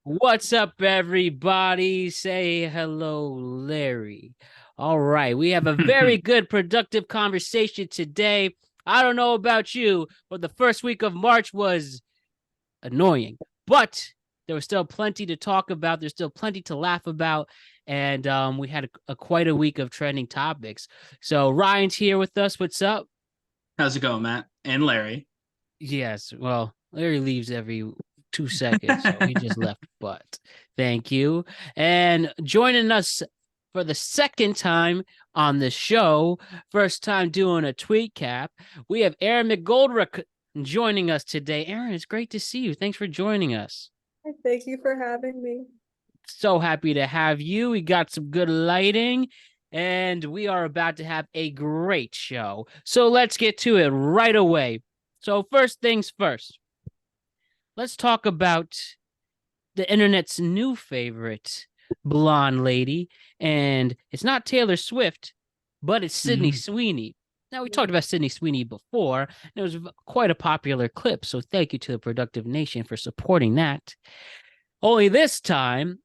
What's up, everybody? Say hello, Larry. All right, we have a very good, productive conversation today. I don't know about you, but the first week of March was annoying, but there was still plenty to talk about. There's still plenty to laugh about, and we had quite a week of trending topics. So Ryan's here with us. What's up? How's it going, Matt? And Larry. Yes, well, Larry leaves every 2 seconds, so he just left, but thank you. And joining us for the second time on the show, first time doing a tweet cap, we have Aaron McGoldrick joining us today. Aaron, it's great to see you. Thanks for joining us. Thank you for having me. So happy to have you. We got some good lighting, and we are about to have a great show. So let's get to it right away. So first things first, let's talk about the internet's new favorite blonde lady, and it's not Taylor Swift, but it's Sydney Sweeney. Now, we talked about Sydney Sweeney before, and it was quite a popular clip, so thank you to the Productive Nation for supporting that. Only this time,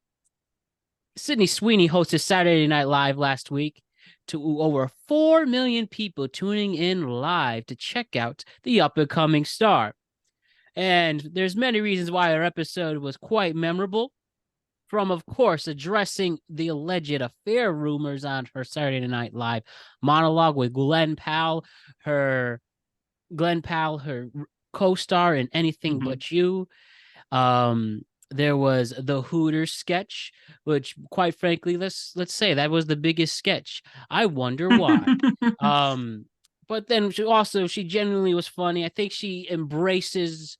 Sydney Sweeney hosted Saturday Night Live last week to over 4 million people tuning in live to check out the up-and-coming star. And there's many reasons why our episode was quite memorable. From, of course, addressing the alleged affair rumors on her Saturday Night Live monologue with Glenn Powell, her co-star in Anything But You. There was the Hooters sketch, which, quite frankly, let's say that was the biggest sketch. I wonder why. But then she genuinely was funny. I think she embraces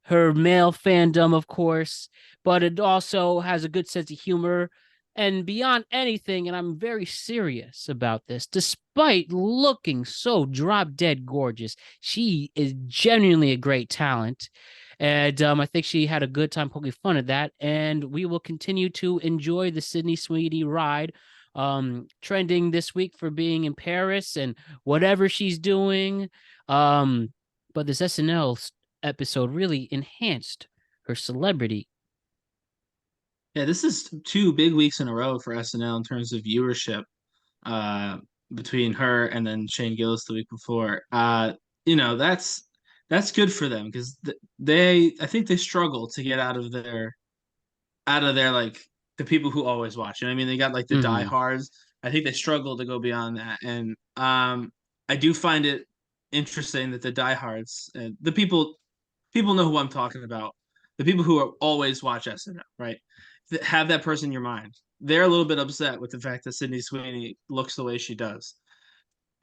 her male fandom, of course, but it also has a good sense of humor. And beyond anything, and I'm very serious about this, despite looking so drop dead gorgeous, she is genuinely a great talent. And I think she had a good time poking fun at that. And we will continue to enjoy the Sydney Sweeney ride, trending this week for being in Paris and whatever she's doing. But this SNL episode really enhanced her celebrity. Yeah, this is two big weeks in a row for SNL in terms of viewership, uh, between her and then Shane Gillis the week before. That's good for them because I think they struggle to get out of their like the people who always watch. You know what I mean? They got like the Mm-hmm. diehards. I think they struggle to go beyond that, and I do find it interesting that the diehards and the people know who I'm talking about. The people who are always watch SNL, right? Have that person in your mind. They're a little bit upset with the fact that Sydney Sweeney looks the way she does,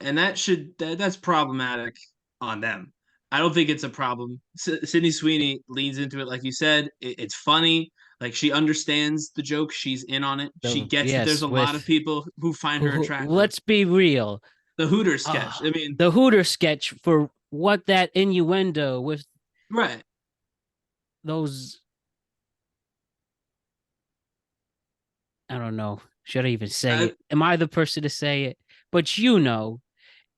and that's problematic on them. I don't think it's a problem. Sydney Sweeney leans into it, like you said. It's funny. Like she understands the joke. She's in on it. She So gets that there's yes, a lot of with people who find her attractive. let's be real, The Hooters sketch. uh, I mean, the Hooter sketch for what that innuendo with right. those, I don't know, should I even say Uh, it? Am I the person to say it? But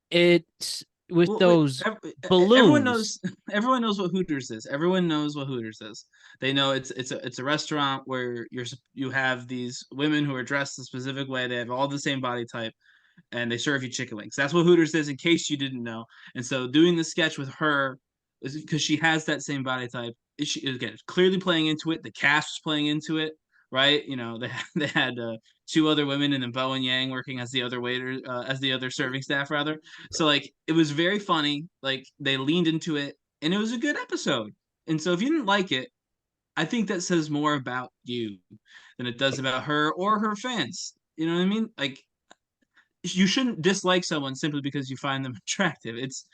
it's with Well, wait, those everyone balloons. knows. Everyone knows what Hooters is. Everyone knows what Hooters is. They know it's a restaurant where you have these women who are dressed a specific way. They have all the same body type, and they serve you chicken wings. That's what Hooters is. In case you didn't know, and so doing the sketch with her is because she has that same body type. She again clearly playing into it. The cast was playing into it, right? They had two other women and then Bo and Yang working as the other waiter, as the other serving staff rather. So like it was very funny. Like they leaned into it, and it was a good episode. And so if you didn't like it, I think that says more about you than it does about her or her fans. You know what I mean? Like you shouldn't dislike someone simply because you find them attractive. It's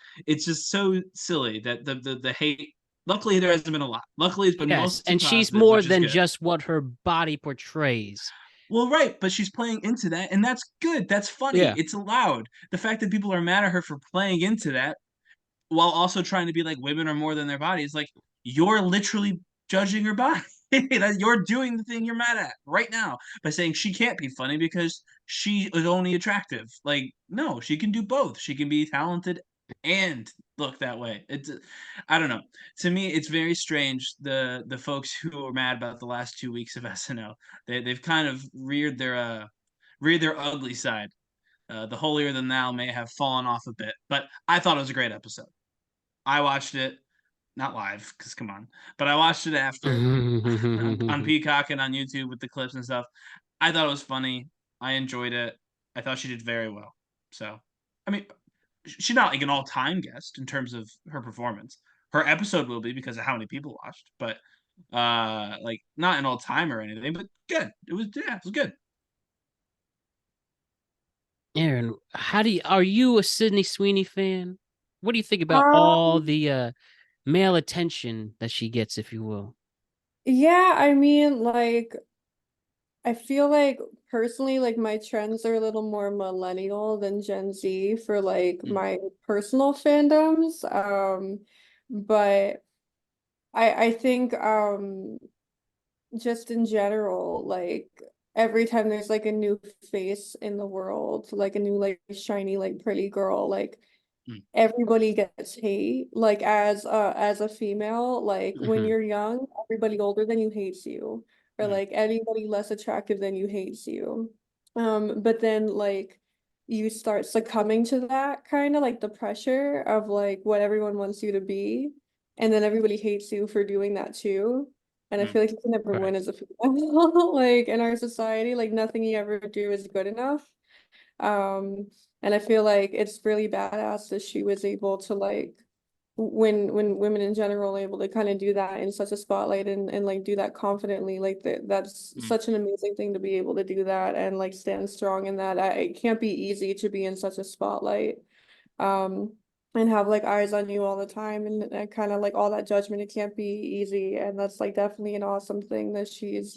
just so silly that the hate. Luckily, there hasn't been a lot. Luckily, it's been Yes, mostly and she's positives, more which is than good. just what her body portrays. Well, right, but she's playing into that, and that's good. That's funny. Yeah. It's allowed. The fact that people are mad at her for playing into that while also trying to be like women are more than their bodies, like you're literally judging her body. You're doing the thing you're mad at right now by saying she can't be funny because she is only attractive. Like, no, she can do both. She can be talented and look that way. It's I don't know. To me, it's very strange the folks who are mad about the last 2 weeks of SNL. They've kind of reared their ugly side. The holier than thou may have fallen off a bit, but I thought it was a great episode. I watched it not live because come on, but I watched it after on Peacock and on YouTube with the clips and stuff. I thought it was funny. I enjoyed it. I thought she did very well. So, I mean, she's not like an all-time guest in terms of her performance. Her episode will be because of how many people watched, but like not an all-time or anything, but good. It was good. Aaron, are you a Sydney Sweeney fan? What do you think about all Um, the male attention that she gets, if you will? yeah, I mean, like, I feel like personally, like my trends are a little more millennial than Gen Z for like Mm, my personal fandoms. But I think just in general, like every time there's like a new face in the world, like a new like shiny, like pretty girl, like mm, everybody gets hate. Like as a female, like when Mhm. you're young, everybody older than you hates you. Or mm, like anybody less attractive than you hates you. But then like you start succumbing to that kind of like the pressure of like what everyone wants you to be. And then everybody hates you for doing that too. And I mm, feel like you can never Right. win as a female. Like in our society, like nothing you ever do is good enough. Um, and I feel like it's really badass that she was able to like when women in general are able to kind of do that in such a spotlight and like do that confidently, like that's mm. such an amazing thing to be able to do that and like stand strong in that. It can't be easy to be in such a spotlight. Um, and have like eyes on you all the time and kind of like all that judgment. It can't be easy. And that's like definitely an awesome thing that she's,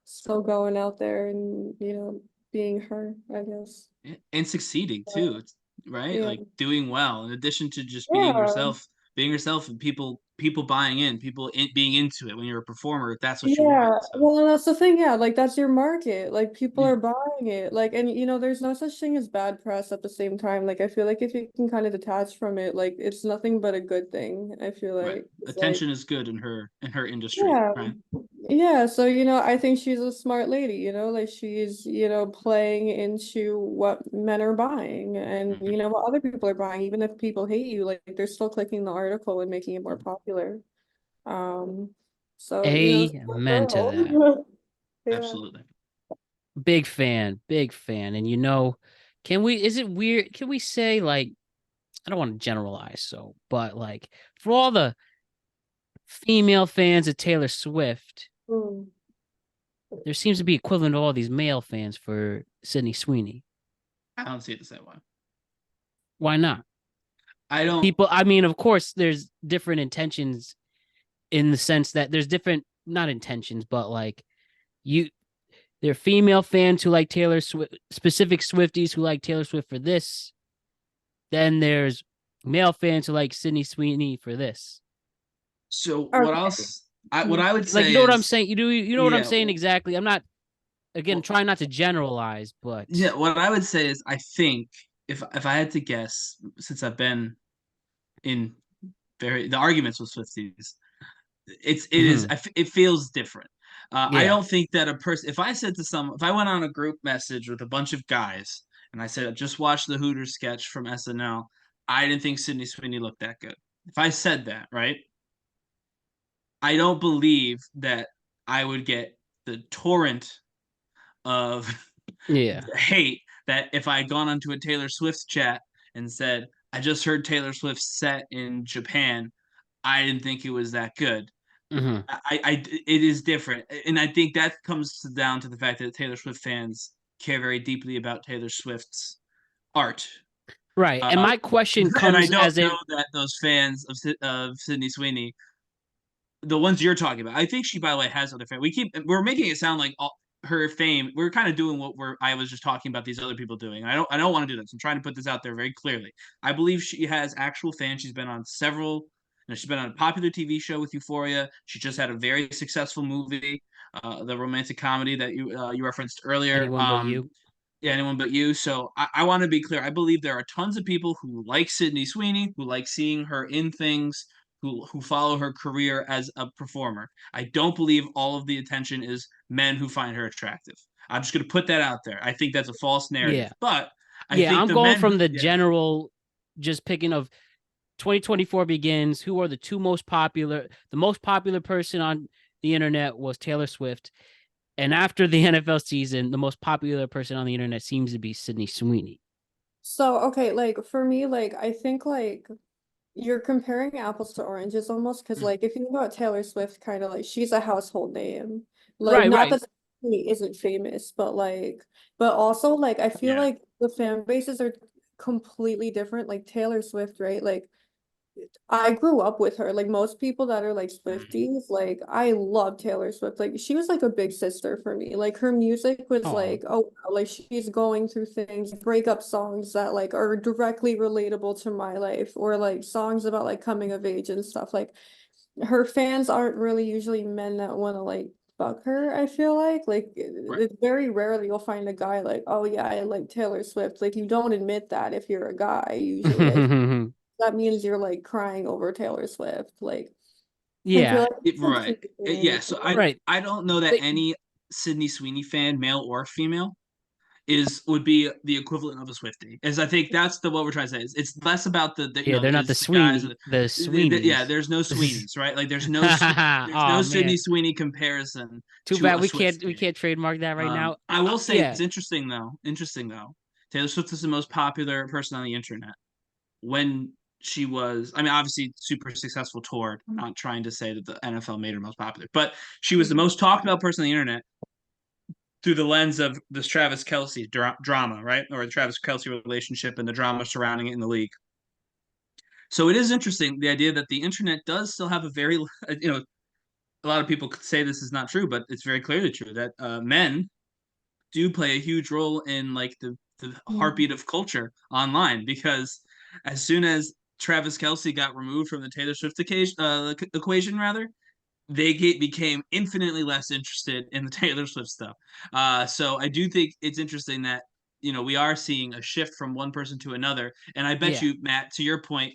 still going out there and, being her, I guess. And succeeding too. It's right, Yeah. like doing well. In addition to just Yeah. being yourself, and people buying in, being into it. When you're a performer, that's what you want. Yeah, So well, and that's the thing. Yeah, like that's your market. Like people yeah, are buying it. Like, and there's no such thing as bad press at the same time. Like, I feel like if you can kind of detach from it, like it's nothing but a good thing. I feel right. like it's like, Attention is good in her industry, yeah, right? yeah. So, I think she's a smart lady, like she's, playing into what men are buying and, Mhm. what other people are buying. Even if people hate you, like they're still clicking the article and making it more popular. Um, so, smart Amen to that. girl. Yeah. Absolutely. Big fan, big fan. And is it weird? Can we say like I don't want to generalize, but like for all the female fans of Taylor Swift, Mm. there seems to be equivalent to all these male fans for Sydney Sweeney. I don't see it the same way. Why not? I don't. People, I mean, of course, there's different intentions in the sense that there's different, not intentions, but like you, there are female fans who like Taylor Swift, specific Swifties who like Taylor Swift for this. Then there's male fans who like Sydney Sweeney for this. So what Okay. else? What Mm. I would Like, you say know what I'm is, saying? You know what I'm yeah, saying exactly? I'm not, again, well, trying not to generalize, but yeah. What I would say is, I think if I had to guess, since I've been in the arguments with Swifties, mhm, it feels different. I yeah. don't think that a person, if I went on a group message with a bunch of guys and I said I just watched the Hooters sketch from SNL, I didn't think Sydney Sweeney looked that good. If I said that, right, I don't believe that I would get the torrent of Yeah. hate that if I had gone onto a Taylor Swift chat and said I just heard Taylor Swift set in Japan, I didn't think it was that good. Hmm. It is different, and I think that comes down to the fact that Taylor Swift fans care very deeply about Taylor Swift's art. Right. And Uh, my question and I comes don't as know it, that those fans of Sydney Sweeney, the ones you're talking about, I think she, by the way, has other fans. We're making it sound like her fame. We're kind of doing what I was just talking about these other people doing. I don't want to do this. I'm trying to put this out there very clearly. I believe she has actual fans. She's been on several. She's been on a popular TV show with Euphoria. She just had a very successful movie, the romantic comedy that you referenced earlier. anyone but you. Yeah, anyone but you. So I want to be clear. I believe there are tons of people who like Sydney Sweeney, who like seeing her in things, who follow her career as a performer. I don't believe all of the attention is men who find her attractive. I'm just going to put that out there. I think that's a false narrative. Yeah. But I Yeah, think I'm the going men who, from the yeah, general, just picking of 2024 begins. Who are the most popular? The most popular person on the internet was Taylor Swift. And after the NFL season, the most popular person on the internet seems to be Sydney Sweeney. So, okay, like for me, like I think like you're comparing apples to oranges almost because mm, like if you think about Taylor Swift, kind of like she's a household name. Like Right, not right. that she isn't famous, but like but also like I feel yeah, like the fan bases are completely different. Like Taylor Swift, right? Like I grew up with her. Like most people that are like mm, Swifties, like I love Taylor Swift. Like she was like a big sister for me. Like her music was Oh. like, oh, wow, like she's going through things, breakup songs that like are directly relatable to my life, or like songs about like coming of age and stuff. Like her fans aren't really usually men that want to like fuck her, I feel like right. it's very rarely you'll find a guy like, oh yeah, I like Taylor Swift. Like you don't admit that if you're a guy usually. That means you're like crying over Taylor Swift. Like I feel Yeah, like it's Right. confusing. Yeah. So right. I don't know that Like, any Sydney Sweeney fan, male or female, would be the equivalent of a Swiftie. Is I think that's what we're trying to say. It's less about yeah, they're not the it's the guys. Sweeney, the Yeah, Sweeneys. there's no Sweeneys, right? Like there's no Oh Sydney man, Sweeney comparison too to bad a we Swiftie. can't trademark that right now. I will say Yeah. it's interesting though. Interesting though. Taylor Swift is the most popular person on the internet. When she was, I mean, obviously super successful tour. I'm not trying to say that the NFL made her most popular, but she was the Mhm. most talked about person on the internet through the lens of this Travis Kelsey drama, right? Or the Travis Kelsey relationship and the drama surrounding it in the league. So it is interesting the idea that the internet does still have a very, a lot of people could say this is not true, but it's very clearly true that men do play a huge role in like the heartbeat of culture online because as soon as Travis Kelsey got removed from the Taylor Swift equation, rather, became infinitely less interested in the Taylor Swift stuff. So I do think it's interesting that we are seeing a shift from one person to another, and I bet Yeah. you, Matt, to your point,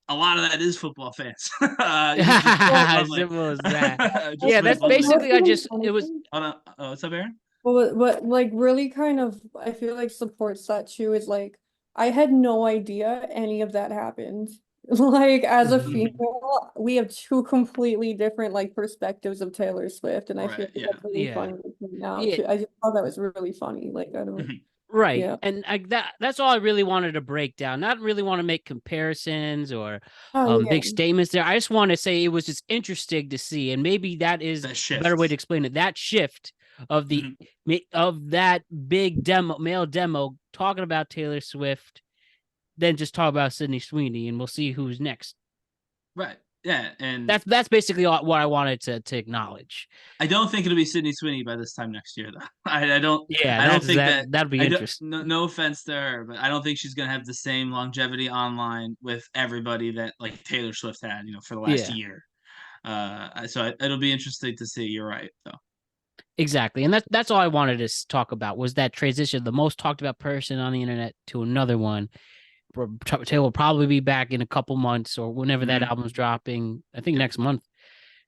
a lot of that is football fans. Just putting it Well, bluntly. Simple as that. Just Yeah, putting it that's bluntly. what's basically I really just it was funny, Hold on. Oh, what's up, Aaron? what like really kind of I feel like supports that too is like I had no idea any of that happened. Like as a Mhm. female, we have two completely different like perspectives of Taylor Swift, and I feel Right. like Yeah. that's really yeah. funny to point out Yeah, too. I just thought that was really funny. Like I don't, Mhm. right. yeah. And that's all I really wanted to break down. Not really want to make comparisons or Oh yeah. big statements there. I just want to say it was just interesting to see, and maybe that is That a better way to shift. explain it. That shift of the Mhm. of that big male demo talking about Taylor Swift, then just talk about Sydney Sweeney, and we'll see who's next. Right. Yeah. And That's basically what I wanted to acknowledge. I don't think it'll be Sydney Sweeney by this time next year, though. I don't. Yeah, I don't think that. that'd be I don't. interesting. No, no offense to her, but I don't think she's gonna have the same longevity online with everybody that like Taylor Swift had, for the last Yeah. year. So it'll be interesting to see. You're right, though. Exactly. And that's all I wanted to talk about was that transition, the most talked about person on the internet to another one. Taylor will probably be back in a couple months or whenever that Mm-hmm. album's dropping. I think Yep. next month.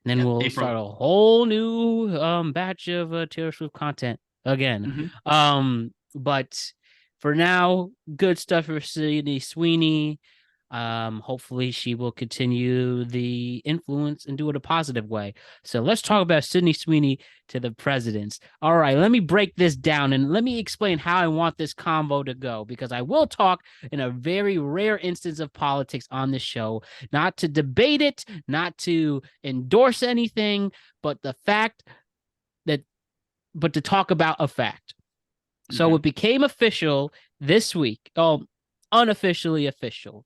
And then Yep. we'll April. start a whole new batch of Taylor Swift content again. Mm-hmm. But for now, good stuff for Sydney Sweeney. Hopefully she will continue the influence and do it a positive way. So let's talk about Sydney Sweeney to the presidents. All right, let me break this down and let me explain how I want this convo to go, because I will talk in a very rare instance of politics on this show, not to debate it, not to endorse anything, but the fact that, but to talk about a fact. So Mm-hmm. it became official this week. Oh, unofficially official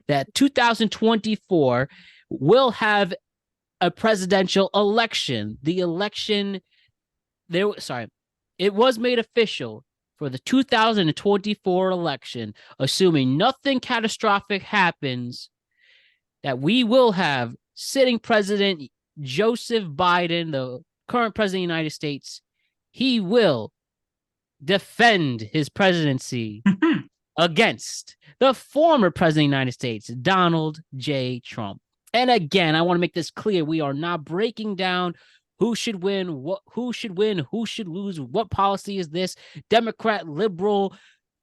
that 2024 will have a presidential election. The election there, sorry, it was made official for the 2024 election, assuming nothing catastrophic happens, that we will have sitting President Joseph Biden, the current president of the United States. He will defend his presidency against the former president of the United States, Donald J. Trump. And again, I want to make this clear. We are not breaking down who should win, who should lose, what policy is this, Democrat, liberal,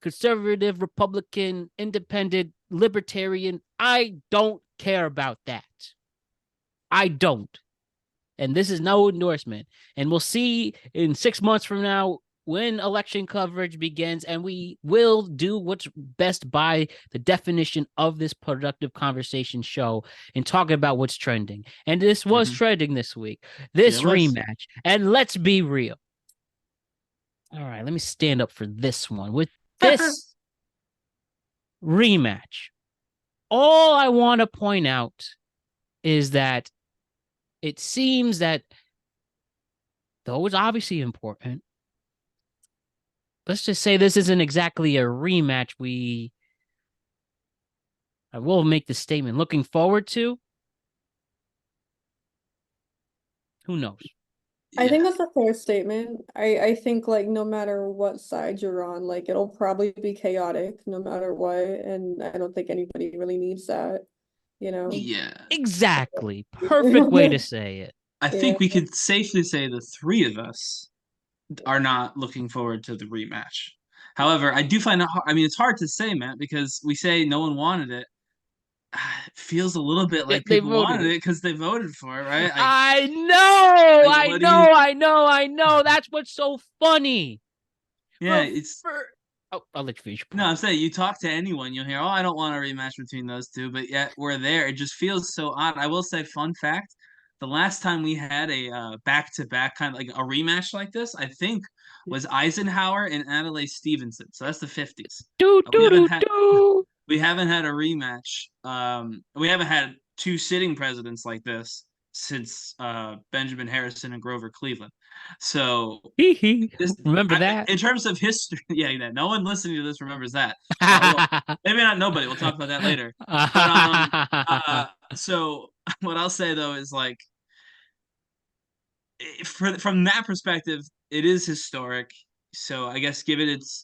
conservative, Republican, independent, libertarian. I don't care about that. I don't. And this is no endorsement. And we'll see in 6 months from now when election coverage begins, and we will do what's best by the definition of this productive conversation show and talk about what's trending. And this was trending this week, this rematch. And let's be real. All right, let me stand up for this one. With this rematch, all I want to point out is that it seems that, though it's obviously important, let's just say this isn't exactly a rematch I will make the statement, looking forward to. Who knows? I think that's a fair statement. I think like no matter what side you're on, like it'll probably be chaotic no matter what, and I don't think anybody really needs that, you know? Yeah. Exactly. Perfect way to say it. I think we could safely say the three of us are not looking forward to the rematch. However, I do find it hard. I mean, it's hard to say, Matt, because we say no one wanted it. It feels a little bit like people wanted it because they voted for it, right? I know. That's what's so funny. Yeah, I'll let you finish. No, I'm saying you talk to anyone, you'll hear, "Oh, I don't want a rematch between those two," but yet we're there. It just feels so odd. I will say, fun fact: the last time we had a back-to-back kind of like a rematch like this, I think, was Eisenhower and Adlai Stevenson. So that's the 50s. We haven't had a rematch. We haven't had two sitting presidents like this since Benjamin Harrison and Grover Cleveland. So remember that? In terms of history, yeah, no one listening to this remembers that. So, maybe not nobody. We'll talk about that later. But so what I'll say though is like, from that perspective, it is historic. So I guess give it its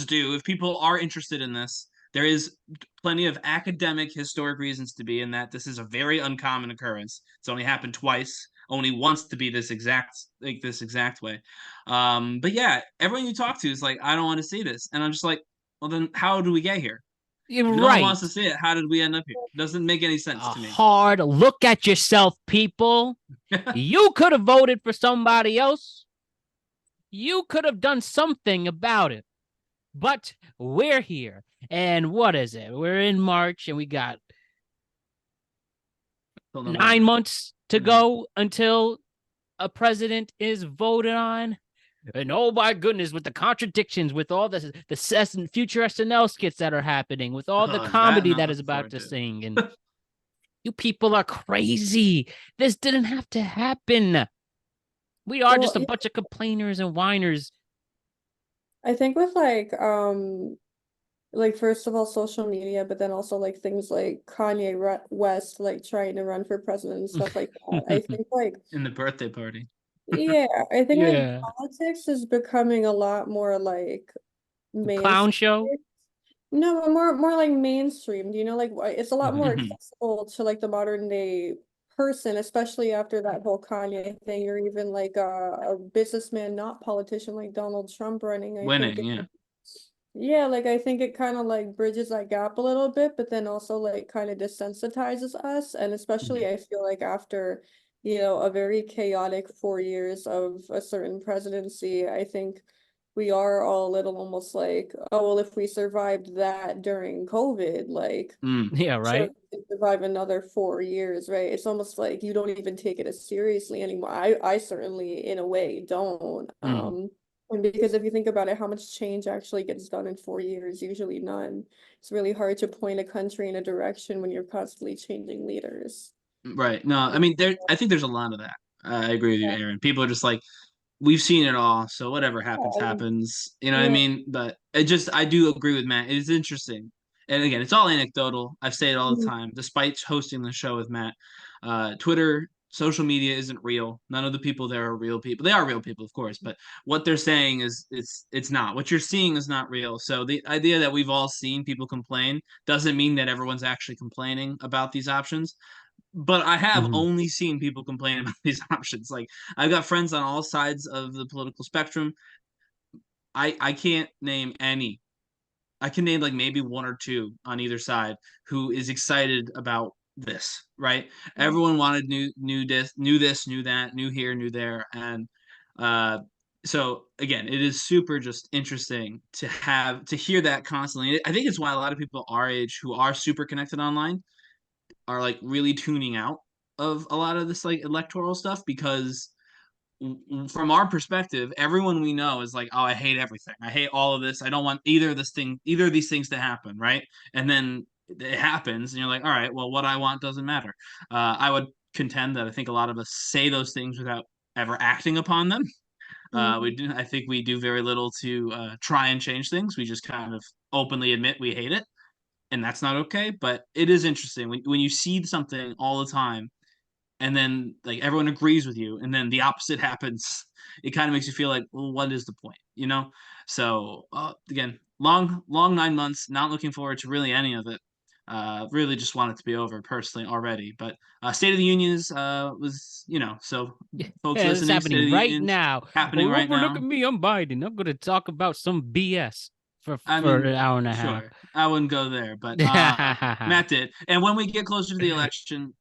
due. If people are interested in this, there is plenty of academic, historic reasons to be in that. This is a very uncommon occurrence. It's only happened twice, only once to be this exact way. But yeah, everyone you talk to is like, I don't want to see this, and I'm just like, well, then how do we get here? You're if right. No one wants to see it. How did we end up here? Doesn't make any sense to me. Hard look at yourself, people. You could have voted for somebody else. You could have done something about it. But we're here. And what is it? We're in March and we got 9 months to go until a president is voted on. And oh my goodness, with the contradictions, with all the future SNL skits that are happening, with all the comedy that is about to sing, and you people are crazy. This didn't have to happen. We are just a bunch of complainers and whiners. I think with like first of all social media, but then also like things like Kanye West like trying to run for president and stuff like that. I think like in the birthday party. Yeah, I think like politics is becoming a lot more like clown show. No, more like mainstream. You know, like it's a lot more accessible to like the modern day person, especially after that whole Kanye thing, or even like a businessman, not politician, like Donald Trump running. Yeah, like I think it kind of like bridges that gap a little bit, but then also like kind of desensitizes us, and especially I feel like after, you know, a very chaotic 4 years of a certain presidency, I think we are all a little almost like, oh, well, if we survived that during COVID, like, yeah, right, survive another 4 years, right? It's almost like you don't even take it as seriously anymore. I certainly, in a way, don't. And because if you think about it, how much change actually gets done in 4 years? Usually none. It's really hard to point a country in a direction when you're constantly changing leaders. Right. No, I mean, I think there's a lot of that. I agree with you, Aaron. People are just like, we've seen it all, so whatever happens, happens. You know what I mean? But I do agree with Matt. It is interesting. And again, it's all anecdotal. I say it all the time, despite hosting the show with Matt. Twitter social media isn't real. None of the people there are real people. They are real people, of course, but what they're saying is it's not. What you're seeing is not real. So the idea that we've all seen people complain doesn't mean that everyone's actually complaining about these options. But I have Mhm. only seen people complain about these options. Like I've got friends on all sides of the political spectrum. I can't name any. I can name like maybe one or two on either side who is excited about this, right? Everyone wanted knew that, knew here, knew there, and uh, so again, it is super just interesting to hear that constantly. I think it's why a lot of people our age who are super connected online are like really tuning out of a lot of this like electoral stuff because from our perspective, everyone we know is like, oh, I hate everything. I hate all of this. I don't want either of these things to happen, right? And then it happens, and you're like, all right, well, what I want doesn't matter. I would contend that I think a lot of us say those things without ever acting upon them. Mhm. I think we do very little to try and change things. We just kind of openly admit we hate it, and that's not okay. But it is interesting when you see something all the time and then like everyone agrees with you and then the opposite happens. It kind of makes you feel like, well, what is the point, so again, long 9 months, not looking forward to really any of it. Really just want it to be over personally already, but State of the Unions was, so folks Yeah, it's listening, State of happening the right Unions now. happening Oh, right look at now. me, I'm Biden. I'm gonna talk about some BS for I for an mean, hour and a half. sure, I wouldn't go there, but Matt did. And when we get closer to the election,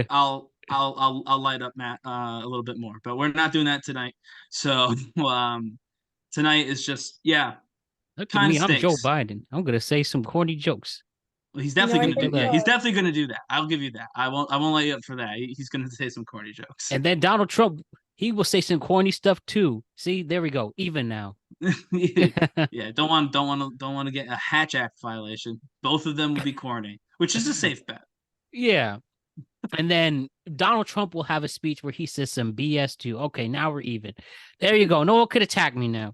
I'll light up Matt a little bit more, but we're not doing that tonight. So tonight is just, yeah, Look at kind of me, I'm Joe stinks. Biden. I'm gonna say some corny jokes. Well, he's You know, definitely I gonna do, think yeah, he's definitely gonna do that. I'll give you that. I won't let you up for that. He's gonna say some corny jokes. And then Donald Trump, he will say some corny stuff too. See, there we go. Even now. Yeah, don't want to get a Hatch Act violation. Both of them will be corny, which is a safe bet. Yeah. And then Donald Trump will have a speech where he says some BS too. Okay, now we're even. There you go. No one could attack me now.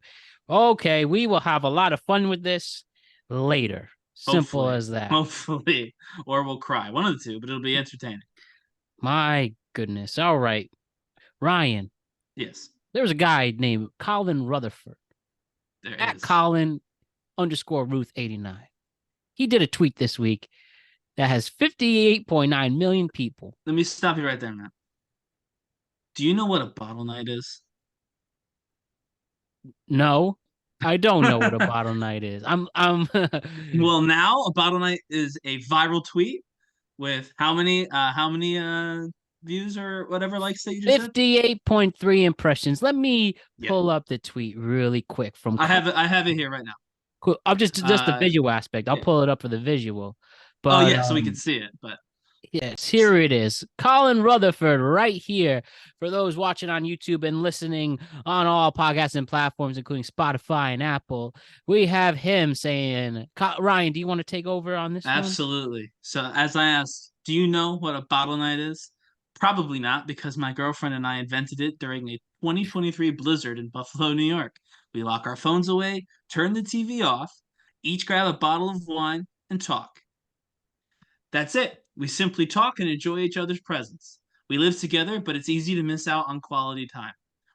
Okay, we will have a lot of fun with this later. Simple Hopefully, as that. hopefully, or we'll cry. One of the two, but it'll be entertaining. My goodness. All right. Ryan, Yes, there was a guy named Colin Rutherford there at is. Colin_Ruth89. He did a tweet this week that has 58.9 million people. Let me stop you right there, man. Do you know what a bottle night is? No, I don't know what a bottle night is. I'm Well, now a bottle night is a viral tweet with how many views or whatever likes that you just said? 58.3 impressions. Let me Yeah. pull up the tweet really quick from I have it here right now. cool. I'm just the Uh visual aspect. I'll yeah. pull it up for the visual. Oh But yeah, so we can see it, but yes, here it is. Colin Rutherford right here for those watching on YouTube and listening on all podcasts and platforms, including Spotify and Apple. We have him saying, Ryan, do you want to take over on this one? absolutely. So as I asked, do you know what a bottle night is? Probably not, because my girlfriend and I invented it during a 2023 blizzard in Buffalo, New York. We lock our phones away, turn the TV off, each grab a bottle of wine, and talk. That's it. We simply talk and enjoy each other's presence. We live together, but it's easy to miss out on quality time.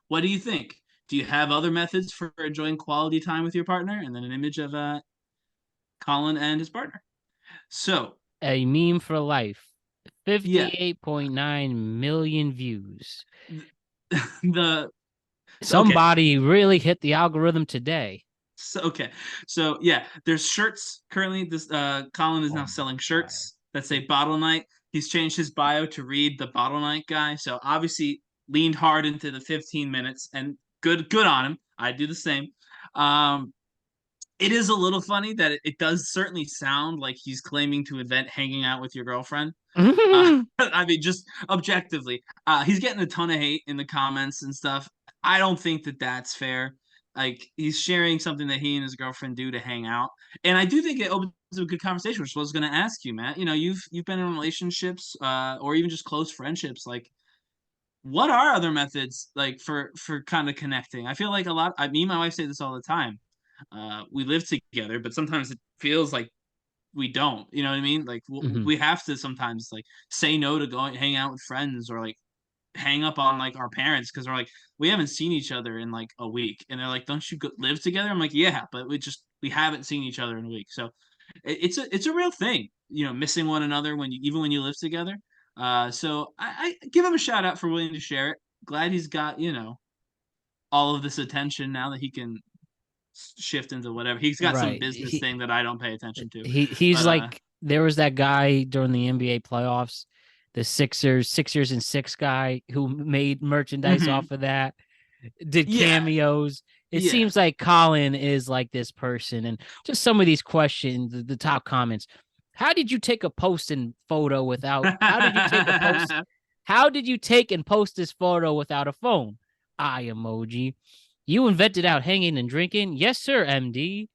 What do you think? Do you have other methods for enjoying quality time with your partner? And then an image of Colin and his partner. So, A meme for life. yeah, 58.9 million views. the okay, Somebody really hit the algorithm today. so yeah, there's shirts currently. This Colin is Oh now my selling God. shirts that say Bottle Night. He's changed his bio to read the Bottle Night guy. So obviously leaned hard into the 15 minutes, and good on him. I do the same. Um, it is a little funny that it does certainly sound like he's claiming to invent hanging out with your girlfriend. I mean, just objectively, he's getting a ton of hate in the comments and stuff. I don't think that that's fair. Like he's sharing something that he and his girlfriend do to hang out, and I do think it opens a good conversation. Which I was going to ask you, Matt. You've been in relationships, or even just close friendships. Like, what are other methods like for kind of connecting? I feel like a lot. Me and my wife say this all the time. We live together, but sometimes it feels like we don't. You know what I mean? Like Mhm. we have to sometimes like say no to going hang out with friends or like hang up on like our parents because we're like, we haven't seen each other in like a week, and they're like, don't you live together? I'm like, yeah, but we haven't seen each other in a week. So it's a real thing, missing one another even when you live together. So I give him a shout out for willing to share it. Glad he's got all of this attention now that he can shift into whatever. He's got some Right. business thing that I don't pay attention to. He's But like, there was that guy during the NBA playoffs, the Sixers and Six guy who made merchandise mhm. off of that, did Yeah, cameos. It yeah. seems like Colin is like this person. And just some of these questions, the top comments. How did you take a post and photo without? How did you take a post? How did you take and post this photo without a phone? Eye emoji. You invented out hanging and drinking? Yes, sir, MD.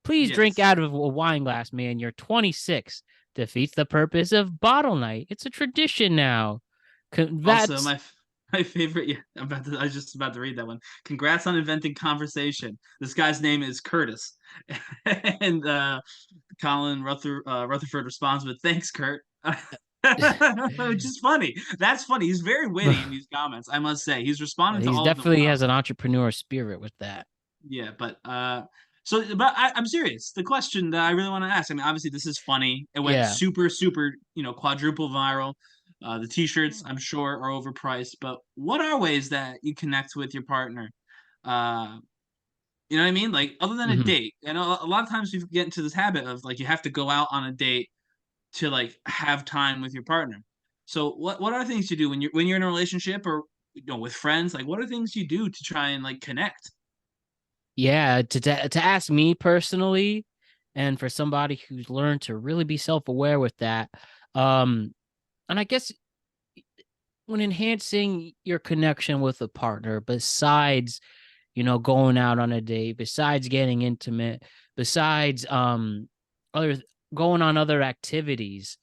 Please drink Yes. out of a wine glass, man. You're 26. Defeats the purpose of bottle night. It's a tradition now. Also, That's my favorite. Yeah, I was just about to read that one. Congrats on inventing conversation. This guy's name is Curtis, and Colin Rutherford responds with "Thanks, Kurt," which is funny. That's funny. He's very witty in these comments. I must say, he's responding to he's all of them definitely well. has an entrepreneur spirit with that. Yeah, but I'm serious. The question that I really want to ask. I mean, obviously this is funny. It went Yeah. super, super, quadruple viral. The t-shirts, I'm sure, are overpriced. But what are ways that you connect with your partner? Uh, you know what I mean? Like other than a Mhm. date. And a lot of times we get into this habit of like you have to go out on a date to like have time with your partner. So what are things you do when you're in a relationship or with friends? Like what are things you do to try and like connect? Yeah, to ask me personally, and for somebody who's learned to really be self-aware with that, and I guess when enhancing your connection with a partner, besides going out on a date, besides getting intimate, besides other going on other activities,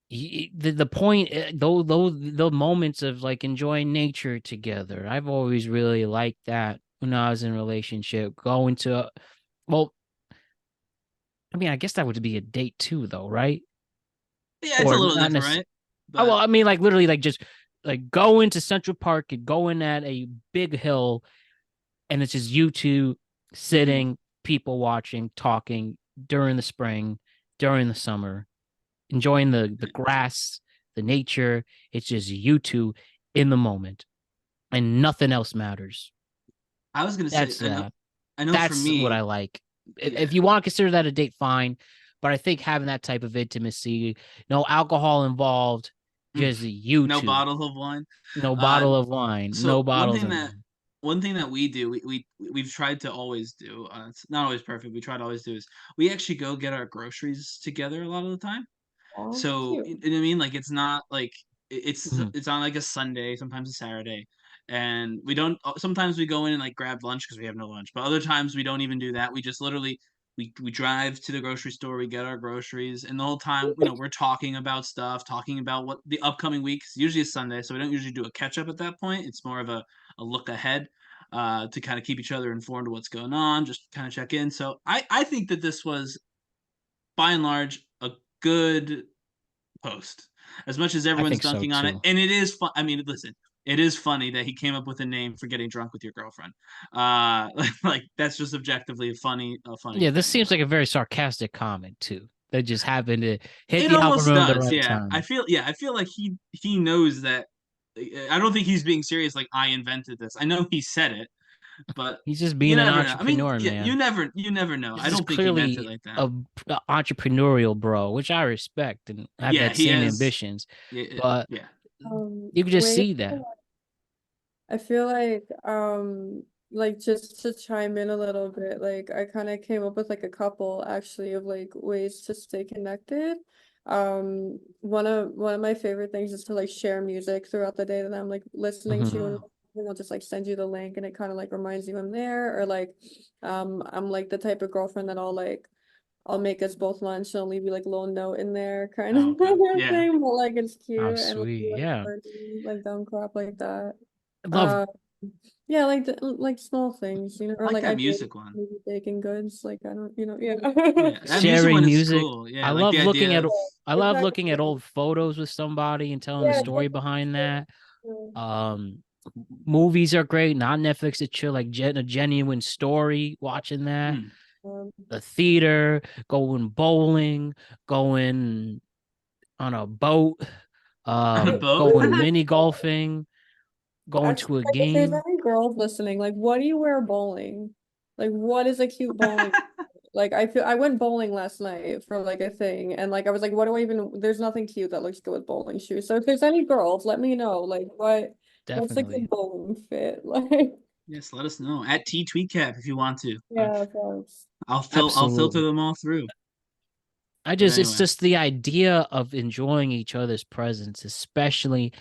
the point, those moments of like enjoying nature together, I've always really liked that when I was in a relationship. Going to, well, I mean, I guess that would be a date too, though, right? Yeah, it's a Or little not different, necessarily. right? Oh, well, But I mean, like literally, like just like go into Central Park and go in at a big hill, and it's just you two mhm. sitting, people watching, talking during the spring, during the summer, enjoying the grass, the nature. It's just you two in the moment, and nothing else matters. I was gonna say, That's I know for that's what I me, like. yeah, If you want to consider that a date, fine. But I think having that type of intimacy, no alcohol involved, mm, just you no two, bottle of wine. no Uh, bottle of wine, no so bottles of wine. one thing that we do, we've tried to always do. It's not always perfect. We try to always do is we actually go get our groceries together a lot of the time. Oh, So cute. you know what I mean? Like it's not like Mhm. it's on like a Sunday, sometimes a Saturday, and we don't. Sometimes we go in and like grab lunch because we have no lunch, but other times we don't even do that. We just literally we drive to the grocery store, we get our groceries, and the whole time we're talking about stuff, talking about what the upcoming week. Usually it's Sunday, so we don't usually do a catch up at that point. It's more of a look ahead. To kind of keep each other informed of what's going on, just kind of check in. So I think that this was by and large a good post. As much as I everyone's think so dunking on it, too. and it is fun. I mean, listen, it is funny that he came up with a name for getting drunk with your girlfriend. Uh, like that's just objectively a funny Yeah, this thing. seems But like a very sarcastic comment too. That just happened to hit it the almost algorithm at the does, right yeah. time. I feel like he knows that. I don't think he's being serious. Like I invented this. I know he said it, but He's just you being an never know. I mean, entrepreneur, yeah, man. you never know. I This is don't think he meant it clearly like that. a entrepreneurial bro, which I respect and have Yeah, that he same has. ambitions. Yeah, But yeah. you can just Wait, see that. I feel like just to chime in a little bit, like I kind of came up with like a couple actually of like ways to stay connected. One of my favorite things is to like share music throughout the day that I'm like listening to, Mhm. and I'll just like send you the link and it kind of like reminds you I'm there, or like I'm like the type of girlfriend that I'll make us both lunch and I'll leave you like a little note in there kind Oh, of okay. Yeah. thing, but like it's Oh, cute and like, sweet. Yeah. like dumb crap like that. I love Uh, Yeah, like small things, you know, or I like like that I music one. maybe baking goods. Like I don't, you know, yeah. Yeah, that music Sharing one is music. cool. I Yeah, like love the looking idea at of I love Exactly. looking at old photos with somebody and telling the Yeah, story behind that. exactly. Um, Movies are great, not Netflix to chill, like a genuine story. Watching that, hmm. the theater, going bowling, going on a boat, On a boat. going mini golfing, going Actually, to a like if there's game. any girls listening, like what do you wear bowling? Like what is a cute bowling? Like I went bowling last night for like a thing, and like I was like, what do I even? There's nothing cute that looks good with bowling shoes. So if there's any girls, let me know. Like what's like the Definitely, bowling fit? Like Yes, let us know at T Tweetcap if you want to. yeah, thanks. I'll filter absolutely. them all through. But It's anyway. just the idea of enjoying each other's presence, especially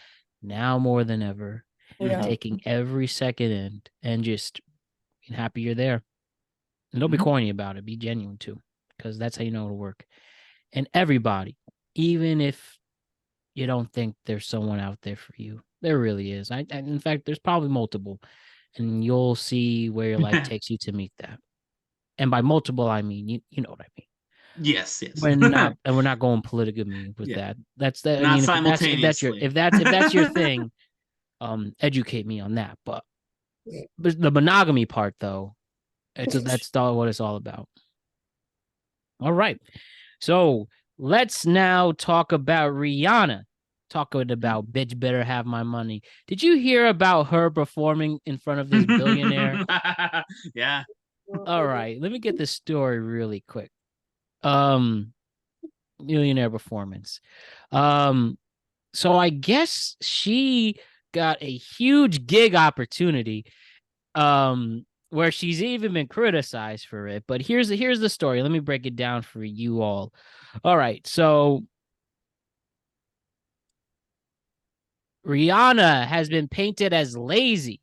now more than ever, and Yeah. hmm taking every second in and just being happy you're there. And don't be hmm corny about it. Be genuine too, because that's how you know it'll work. And everybody, even if you don't think there's someone out there for you, there really is. In fact, there's probably multiple, and you'll see where your life takes you to meet that. And by multiple, I mean you know what I mean. Yes, yes. We're not going polygamy with Yeah. that. That's that. I Not mean, if that's your simultaneously. if that's your thing, educate me on that. But the monogamy part, though, that's all what it's all about. All right, so let's now talk about Rihanna. Talking about bitch better have my money. Did you hear about her performing in front of this billionaire? Yeah. All right, let me get this story really quick. Um, Millionaire performance. Um, so I guess she got a huge gig opportunity, where she's even been criticized for it. But here's the story. Let me break it down for you all. All right, so Rihanna has been painted as lazy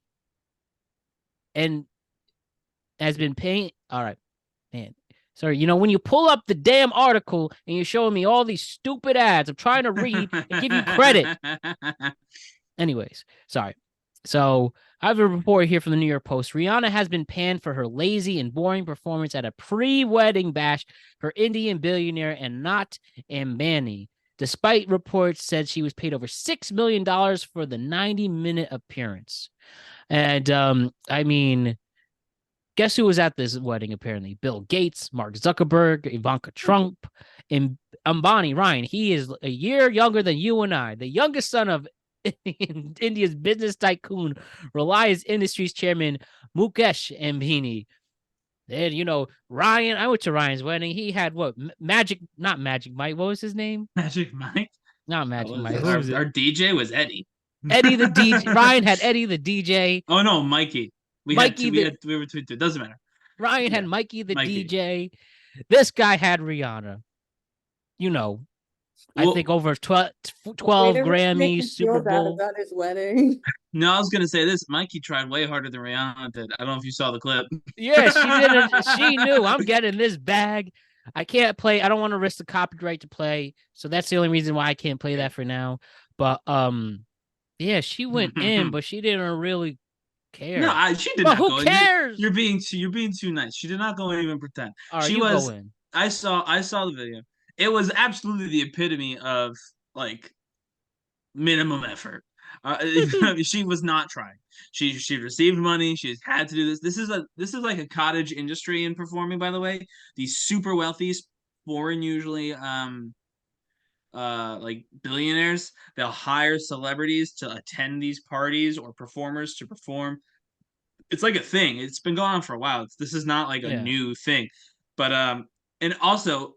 and has been paint. All right, man. Sorry, when you pull up the damn article and you're showing me all these stupid ads, I'm trying to read and give you credit. Anyways, sorry. So I have a report here from the New York Post. Rihanna has been panned for her lazy and boring performance at a pre-wedding bash for Indian billionaire and not Ambani, despite reports said she was paid over $6 million for the 90-minute appearance. And I mean, guess who was at this wedding? Apparently, Bill Gates, Mark Zuckerberg, Ivanka Trump, and Ambani Ryan. He is a year younger than you and I, the youngest son of India's business tycoon, Reliance Industries chairman Mukesh Ambani. And Ryan. I went to Ryan's wedding. He had what? Not Magic Mike. What was his name? Magic Mike. Not That Magic was Mike. Who our was it? our DJ was Eddie. Eddie the DJ. Ryan had Eddie the DJ. Oh no, Mikey. We had Mikey two. We the had we were two. It doesn't matter. Ryan had Yeah, Mikey the Mikey. DJ. This guy had Rihanna. You know, I think Well, over 12 Way to make Grammys, me Super feel bad Bowl. about his wedding. no, I was gonna say this. Mikey tried way harder than Rihanna did. I don't know if you saw the clip. Yeah, she did it. She knew I'm getting this bag. I can't play. I don't want to risk the copyright to play. So that's the only reason why I can't play that for now. But yeah, she went in, but she didn't really No, care. she did But not who go in. cares? You're being too nice. She did not go and even pretend. All right, She you go was. in. I saw the video. It was absolutely the epitome of like minimum effort. She was not trying. She received money. She's had to do this. This is like a cottage industry in performing. By the way, these super wealthy, foreign usually like billionaires, they'll hire celebrities to attend these parties or performers to perform. It's like a thing. It's been going on for a while. This is not like a Yeah. new thing. But and also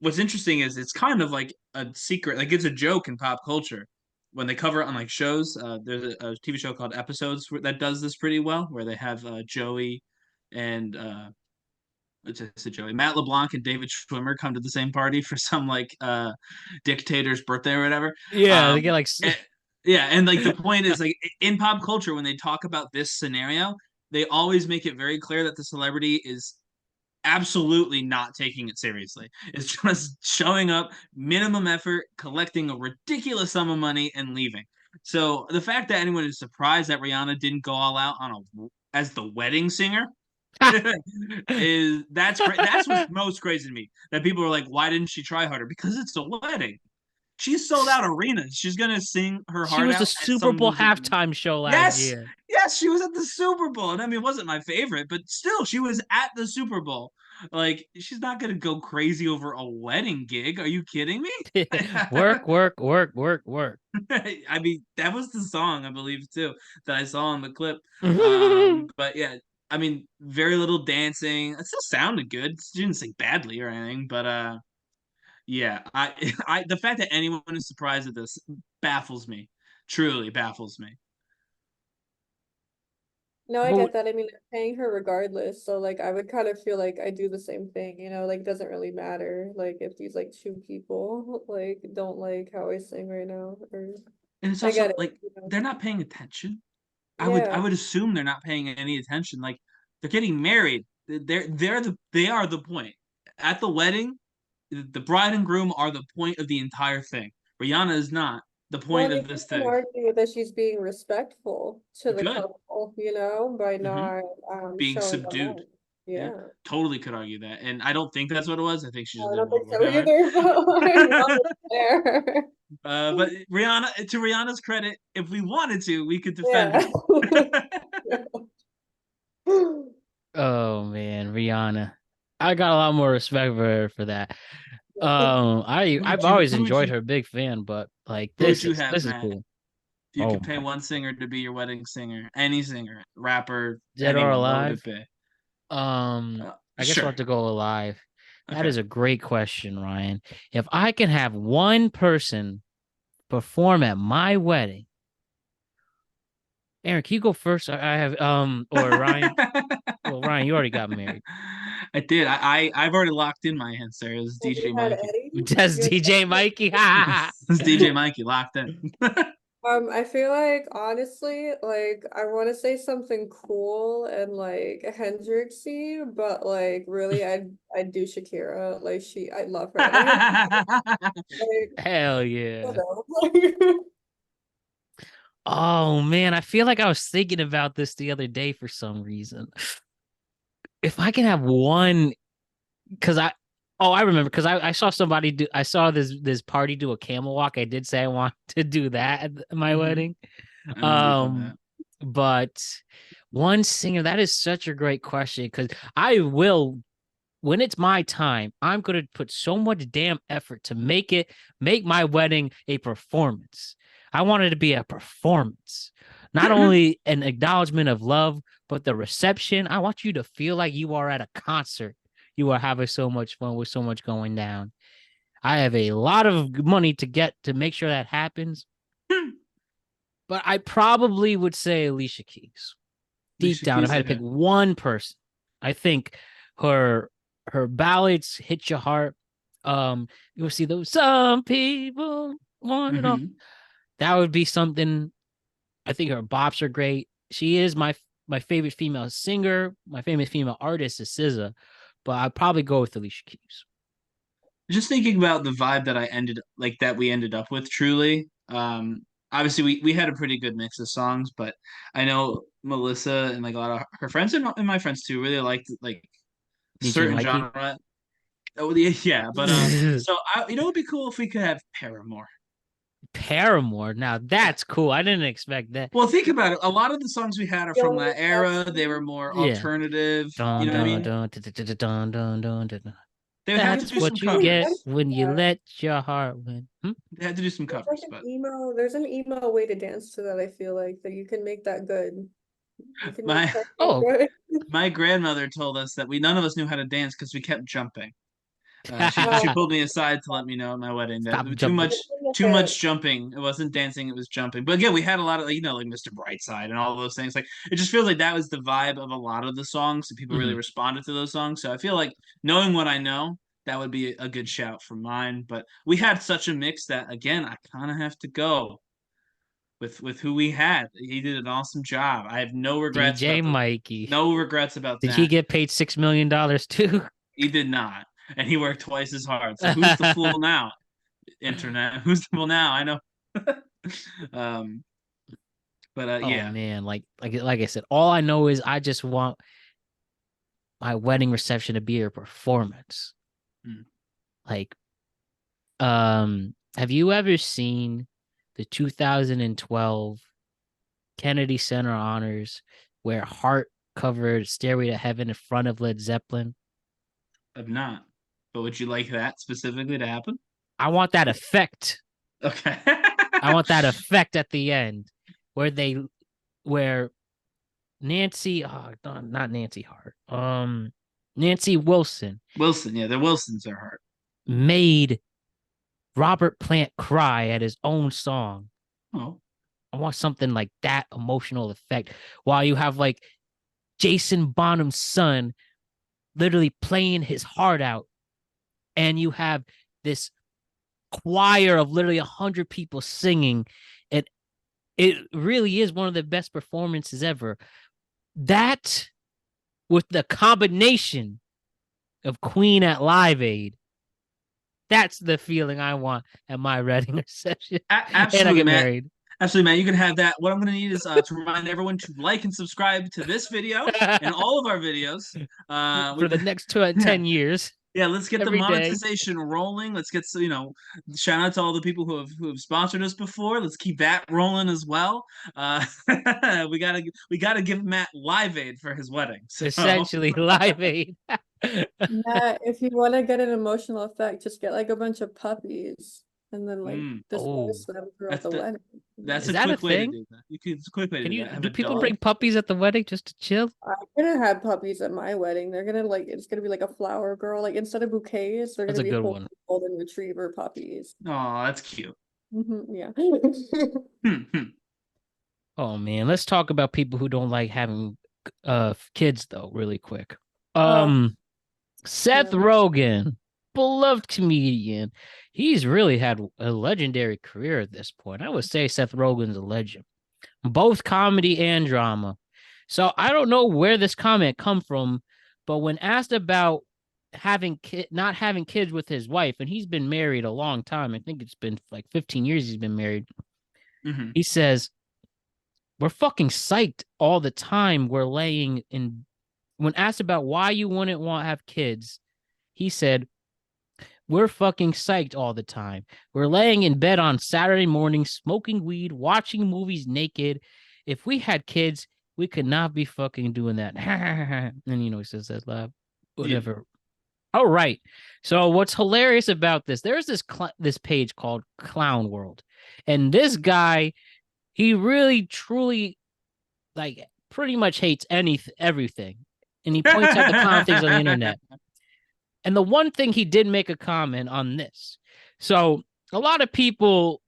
what's interesting is it's kind of like a secret, like it's a joke in pop culture when they cover it on like shows. There's a TV show called Episodes that does this pretty well, where they have Joey and just Joey, Matt LeBlanc and David Schwimmer come to the same party for some like dictator's birthday or whatever. Yeah, they Um, get like and, yeah, and like the point is like in pop culture when they talk about this scenario, they always make it very clear that the celebrity is absolutely not taking it seriously. It's just showing up, minimum effort, collecting a ridiculous sum of money, and leaving. So the fact that anyone is surprised that Rihanna didn't go all out as the wedding singer that's what's most crazy to me. That people are like, why didn't she try harder? Because it's a wedding. She sold out arenas. She's gonna sing her She heart was the out at Super some Bowl music. halftime show last Yes, year. yes, she was at the Super Bowl, and I mean, it wasn't my favorite, but still, she was at the Super Bowl. Like, she's not gonna go crazy over a wedding gig. Are you kidding me? Work, work, work, work, work. I mean, that was the song, I believe, too, that I saw in the clip. But yeah, I mean, very little dancing. It still sounded good. She didn't sing badly or anything, but yeah, the fact that anyone is surprised at this baffles me. Truly baffles me. No, I But get that. I mean, they're paying her regardless. So like I would kind of feel like I do the same thing, like it doesn't really matter. Like if these like two people like don't like how I sing right now, or And it's I get also it, like they're not paying attention. I Yeah. would assume they're not paying any attention. Like they're getting married. They are the point. At the wedding, the bride and groom are the point of the entire thing. Rihanna is not the Well, point and you of this can thing. argue that she's being respectful to the Good. couple, by Hmm. not Being showing them subdued. off. Yeah. Yeah. Totally could argue that. And I don't think that's what it was. I think she just I didn't don't want think to work so that hard. either, but I'm not there. But Rihanna, to Rihanna's credit, if we wanted to, we could defend Yeah. her. oh man, Rihanna. I got a lot more respect for her for that. I've always enjoyed her, big fan, but like Who would you have, this is Matt? cool. If you Oh could pay my, one singer to be your wedding singer, any singer, rapper, dead or anyone, what would alive? it be? Um, I guess we'll Sure. have to go alive. That Okay. is a great question, Ryan. If I can have one person perform at my wedding, Aaron, can you go first? I have or Ryan. Well, Ryan, you already got married. I did. I've already locked in my answer. It's Have DJ you had Mikey. Eddie? That's You had DJ Mikey. It's DJ Mikey locked in. I feel like honestly, like I want to say something cool and like Hendrixy, but like really, I'd do Shakira. Like I love her, and I have like Hell I yeah. don't know. Oh man, I feel like I was thinking about this the other day for some reason. If I can have one, because I remember because I saw somebody do I saw this party do a camel walk. I did say I want to do that at my Mhm. wedding. I remember you told me Um, but one singer, that is such a great question because I will when it's my time, I'm gonna put so much damn effort to make my wedding a performance. I want it to be a performance, not that. only an acknowledgement of love, but the reception. I want you to feel like you are at a concert. You are having so much fun with so much going down. I have a lot of money to get to make sure that happens, but I probably would say Alicia Keys. Deep Alicia down, if I Keys, had to pick okay. one person, I think her her ballads hit your heart. You'll see those some people want it all. Hmm. That would be something. I think her bops are great. She is my favorite female singer. My favorite female artist is SZA, but I'd probably go with Alicia Keys. Just thinking about the vibe that we ended up with, truly. Obviously we had a pretty good mix of songs, but I know Melissa and like a lot of her friends and my friends too really liked like DJ certain Mikey. genre. Oh yeah, but it'd be cool if we could have Paramore. Paramore. Now that's cool. I didn't expect that. Well, think about it. A lot of the songs we had are from Young that era. They were more Yeah. alternative. You Dun know what I dun mean? dun dun dun dun dun dun dun. They would have to That's do some what you get covers. when you let your heart win. They had to do some There's like covers, but there's an emo way to dance to that, I feel like that you can make that good. You can make my that Oh, good. my grandmother told us that we none of us knew how to dance because we kept jumping. She Oh, pulled me aside to let me know at my wedding that stop jumping. too much jumping. It wasn't dancing, it was jumping. But again, we had a lot of like Mr. Brightside and all those things. Like it just feels like that was the vibe of a lot of the songs, and people really Mhm. responded to those songs. So I feel like knowing what I know, that would be a good shout for mine. But we had such a mix that again, I kind of have to go with who we had. He did an awesome job. I have DJ Mikey. no regrets about Did he that. get paid $6 million too? He did not, and he worked twice as hard. So who's the fool now? Internet. Who's the fool now? I know. But Oh yeah. man, like I said, all I know is I just want my wedding reception to be a performance. Hmm. Like, have you ever seen the 2012 Kennedy Center Honors where Hart covered Stairway to Heaven in front of Led Zeppelin? I'm not. But would you like that specifically to happen? I want that effect. Okay. I want that effect at the end where where Nancy, oh, not Nancy Hart, Nancy Wilson Wilson, yeah, the Wilsons are hard. made Robert Plant cry at his own song. Oh. I want something like that emotional effect while you have like Jason Bonham's son literally playing his heart out, and you have this choir of literally 100 people singing. It really is one of the best performances ever. That with the combination of Queen at Live Aid, that's the feeling I want at my wedding reception. And I Absolutely, get Matt. married. Absolutely, Matt. You can have that. What I'm going to need is to remind everyone to like and subscribe to this video and all of our videos. For the next 10 years. Yeah, let's get the every day. monetization rolling. Let's get shout out to all the people who have sponsored us before. Let's keep that rolling as well. We gotta give Matt Live Aid for his wedding. So. Essentially, Live Aid. Matt, if you want to get an emotional effect, just get like a bunch of puppies and then like disperse them throughout the wedding. That's Is a that quick a way to thing? do that. It's a quick way to do that. Do people bring puppies at the wedding just to chill? I'm gonna have puppies at my wedding. They're gonna it's gonna be like a flower girl. Like instead of bouquets, they're That's gonna a be good one. golden retriever puppies. Oh, that's cute. Yeah. Oh man, let's talk about people who don't like having kids though, really quick. Seth Rogen, beloved comedian. He's really had a legendary career at this point. I would say Seth Rogen's a legend, both comedy and drama. So I don't know where this comment come from, but when asked about not having kids with his wife, and he's been married a long time, I think it's been like 15 years he's been married. Mm-hmm. He says, "We're fucking psyched all the time. We're laying in." When asked about why you wouldn't want to have kids, he said, "We're fucking psyched all the time. We're laying in bed on Saturday morning, smoking weed, watching movies naked. If we had kids, we could not be fucking doing that." And he says that laugh. Whatever. Yeah. All right. So what's hilarious about this? There's this page called Clown World, and this guy, he really truly like pretty much hates everything, and he points out the clown things on the internet. And the one thing he did make a comment on this. So a lot of people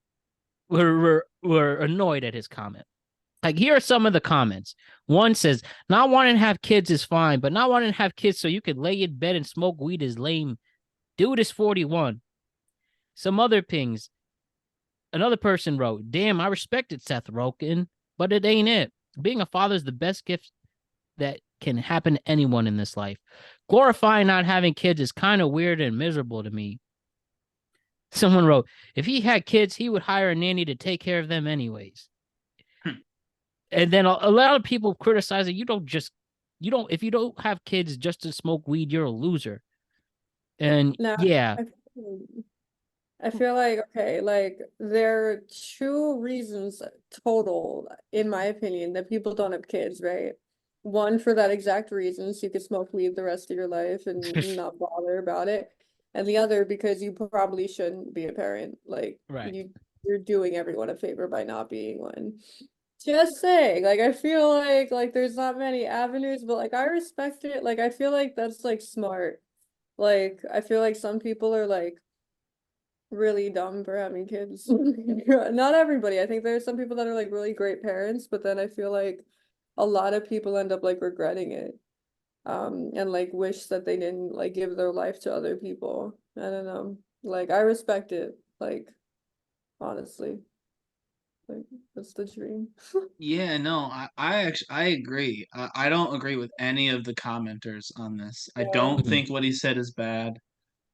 were annoyed at his comment. Like, here are some of the comments. One says, "Not wanting to have kids is fine, but not wanting to have kids so you could lay in bed and smoke weed is lame. Dude is 41. Some other pings. Another person wrote, "Damn, I respected Seth Rogen, but it ain't it. Being a father is the best gift that can happen to anyone in this life. Glorifying not having kids is kind of weird and miserable to me." Someone wrote, "If he had kids, he would hire a nanny to take care of them anyways." And then a lot of people criticize it. If you don't have kids just to smoke weed, you're a loser. And yeah. I feel like, okay, like there are two reasons total, in my opinion, that people don't have kids, right? One, for that exact reason, so you could smoke weed the rest of your life and not bother about it. And the other, because you probably shouldn't be a parent. Like, you're doing everyone a favor by not being one. Just saying, like, I feel like there's not many avenues, but like I respect it. Like, I feel like that's like smart. Like, I feel like some people are like really dumb for having kids. Not everybody. I think there's some people that are like really great parents, but then I feel like a lot of people end up like regretting it. And like wish that they didn't like give their life to other people. I don't know. Like, I respect it. Like, honestly. Like, that's the dream. Yeah, no, I agree. I don't agree with any of the commenters on this. I don't think what he said is bad.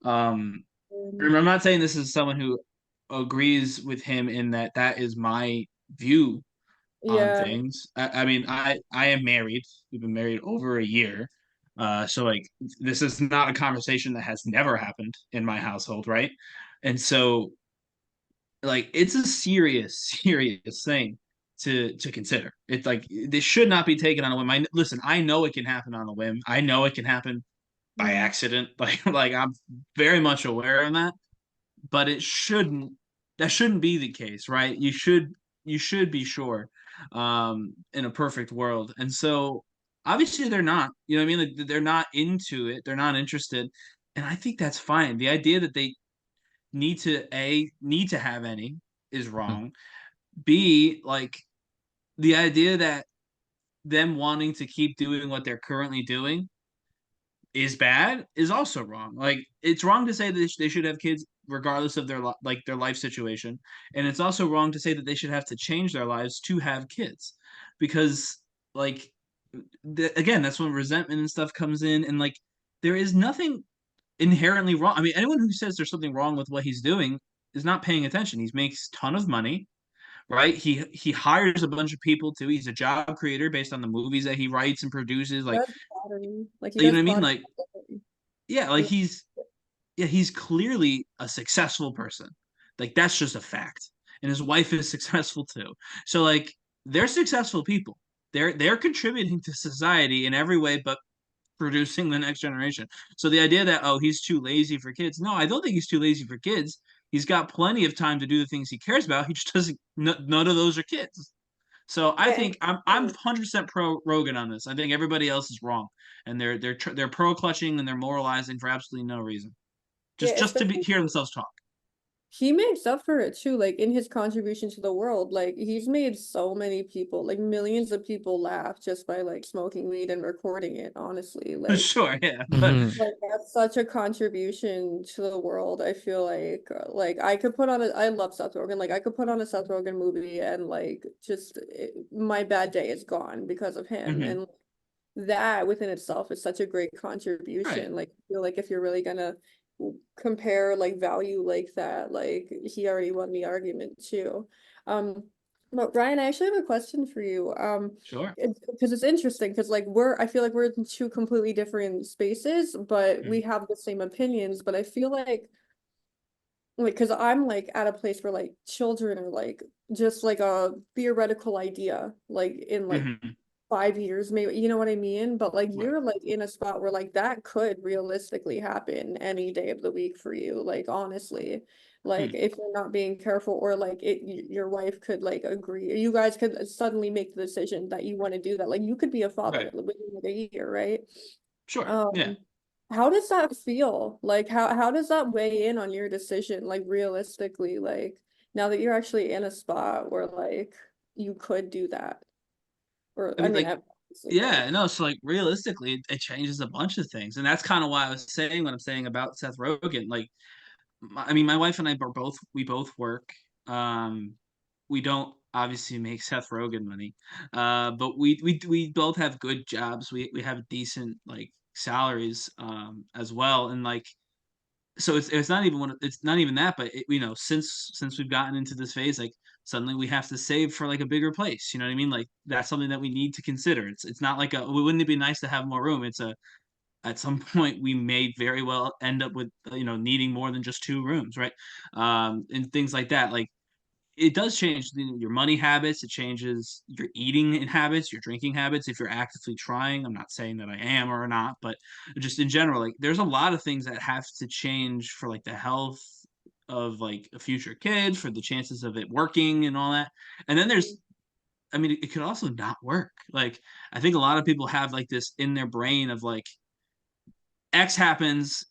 Remember, I'm not saying this is someone who agrees with him in that is my view on Yeah, things. I mean, I am married. We've been married over a year. So like this is not a conversation that has never happened in my household, right? And so like it's a serious, serious thing to consider. It's like this should not be taken on a whim. Listen, I know it can happen on a whim. I know it can happen by mm, accident. Like I'm very much aware of that, but it shouldn't that shouldn't be the case, right? You should be sure in a perfect world. And so obviously they're not, you know what I mean? Like they're not into it, they're not interested. And I think that's fine. The idea that they need to have any is wrong. B, like the idea that them wanting to keep doing what they're currently doing is bad is also wrong. Like it's wrong to say that they should have kids regardless of their life situation, and it's also wrong to say that they should have to change their lives to have kids, because like again, that's when resentment and stuff comes in, and like there is nothing inherently wrong. I mean, anyone who says there's something wrong with what he's doing is not paying attention. He makes a ton of money, right? He hires a bunch of people too. He's a job creator based on the movies that he writes and produces. he Like, does pottery. Like he you know does what I mean? pottery. Like, yeah, like Yeah, he's clearly a successful person. Like that's just a fact. And his wife is successful too. So like they're successful people. They're contributing to society in every way but producing the next generation. So the idea that he's too lazy for kids. No, I don't think he's too lazy for kids. He's got plenty of time to do the things he cares about. He just doesn't none of those are kids. So I yeah, and think I'm 100% pro Rogan on this. I think everybody else is wrong, and they're pro clutching and they're moralizing for absolutely no reason, yeah, just to especially hear themselves talk. he makes up for it too, like in his contribution to the world. Like he's made so many people, like millions of people laugh just by like smoking weed and recording it, honestly. Sure, yeah, but Mhm. Like that's such a contribution to the world. I feel like I could put on a I love Seth Rogen. Like I could put on a Seth Rogen movie and like just my bad day is gone because of him. mhm, And that within itself is such a great right. contribution. Like I feel like if you're really gonna compare like value like that, like he already won the argument too. Um, but Ryan, I actually have a question for you. Sure. Because it's interesting because like I feel like we're in two completely different spaces, but we Mhm, have the same opinions. But I feel like because I'm like at a place where like children are like just like a theoretical idea, like in like mhm, 5 years, maybe, you know what I mean? But like right. you're like in a spot where like that could realistically happen any day of the week for you. Like honestly, like Hmm, if you're not being careful or like your wife could like agree, or you guys could suddenly make the decision that you want to do that. Like you could be a father right. within like a year, right? Sure. Yeah. Um, how does that feel? Like how does that weigh in on your decision? Like realistically, like now that you're actually in a spot where like you could do that, or I I mean, mean, like, obviously, but like. yeah, no. So like, realistically, it changes a bunch of things, and that's kind of why I was saying what I'm saying about Seth Rogen. Like, I mean, my wife and I we both work. Um, we don't obviously make Seth Rogen money, but we both have good jobs. We have decent like salaries as well, and like so it's not even it's not even that, but since we've gotten into this phase, like suddenly we have to save for like a bigger place. You know what I mean? Like that's something that we need to consider. It's not like wouldn't it be nice to have more room? It's a at some point we may very well end up with needing more than just two rooms, right? And things like that. Like it does change your money habits. It changes your eating habits, your drinking habits. If you're actively trying, I'm not saying that I am or not, but just in general, like there's a lot of things that have to change for like the health of like a future kid, for the chances of it working and all that. And then I mean, it could also not work. Like I think a lot of people have like this in their brain of like X happens,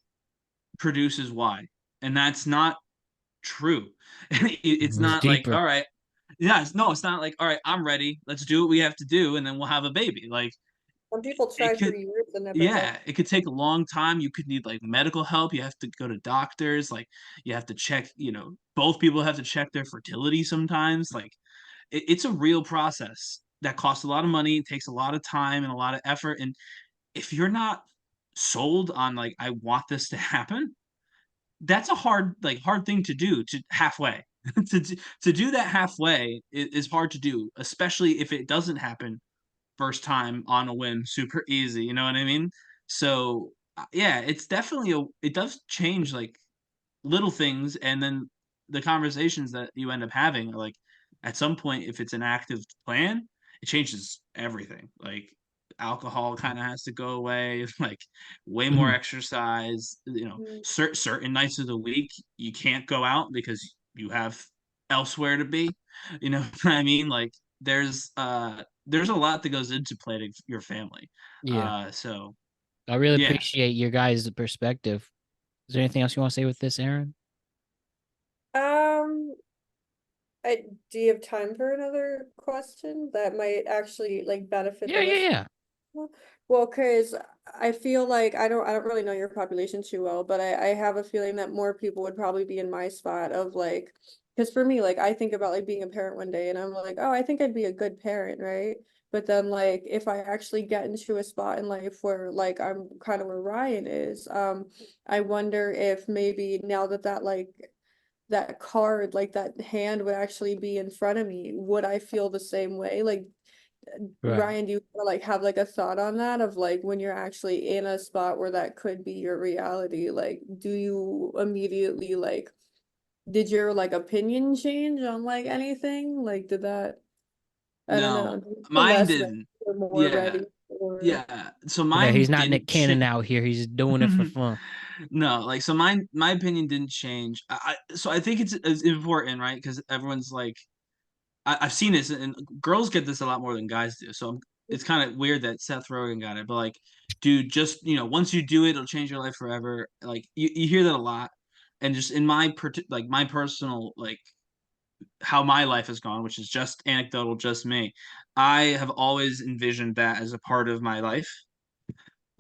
produces Y, and that's not true. It's It's not like, deeper. all right, yeah, no, it's not like, all right, I'm ready. Let's do what we have to do, and then we'll have a baby. Like Some people it try for could, years and never have. yeah, it could take a long time. You could need like medical help. You have to go to doctors. Like you have to check. Both people have to check their fertility sometimes. Like it's a real process that costs a lot of money, takes a lot of time and a lot of effort. And if you're not sold on like I want this to happen, that's a hard thing to do to halfway. to do that halfway is hard to do, especially if it doesn't happen first time on a whim, super easy. You know what I mean? So yeah, it's definitely it does change like little things, and then the conversations that you end up having are like at some point, if it's an active plan, it changes everything. Like alcohol kind of has to go away, like way more Mhm. exercise. Mm. Certain nights of the week you can't go out because you have elsewhere to be. You know what I mean? Like there's a lot that goes into planning your family. Yeah. So I really yeah. appreciate your guys' perspective. Is there anything else you want to say with this, Aaron? Um, do you have time for another question that might actually like benefit the Yeah, yeah, list? yeah. Well, because I feel like I don't really know your population too well, but I have a feeling that more people would probably be in my spot of like, because for me, like I think about like being a parent one day and I'm like, oh, I think I'd be a good parent, right? But then like if I actually get into a spot in life where like I'm kind of where Ryan is, I wonder if maybe now that like that card, like that hand would actually be in front of me, would I feel the same way? Like Right. Ryan, do you like have like a thought on that of like when you're actually in a spot where that could be your reality? Like, do you immediately like did your like opinion change on like anything? Like, did that I don't know, No, do you feel mine less ready didn't. or more Yeah, ready or yeah. So Yeah, he's mine not didn't Nick Cannon out here. He's doing it for fun. No, like so my opinion didn't change. So I think it's important, right? Because everyone's like I've seen this, and girls get this a lot more than guys do. So it's kind of weird that Seth Rogen got it, but like, dude, just once you do it, it'll change your life forever. Like you hear that a lot, and just in like my personal like how my life has gone, which is just anecdotal, just me. I have always envisioned that as a part of my life.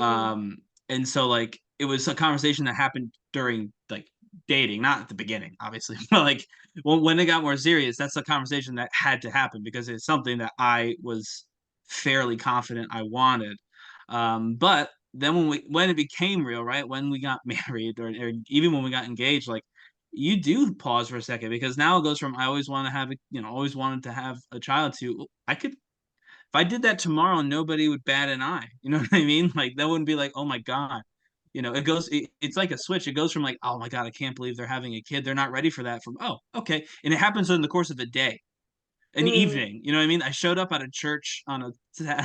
mm, Um, and so like it was a conversation that happened during like dating, not at the beginning, obviously, but like when it got more serious, that's a conversation that had to happen because it's something that I was fairly confident I wanted. But then when it became real, right? When we got married or even when we got engaged, like you do pause for a second because now it goes from I always want to have always wanted to have a child to I could if I did that tomorrow, nobody would bat an eye. You know what I mean? Like that wouldn't be like, oh my god. It's like a switch. It goes from like, oh my god, I can't believe they're having a kid. They're not ready for that. From oh, okay, and it happens in the course of a day, an mm, evening. You know what I mean? I showed up at a church on on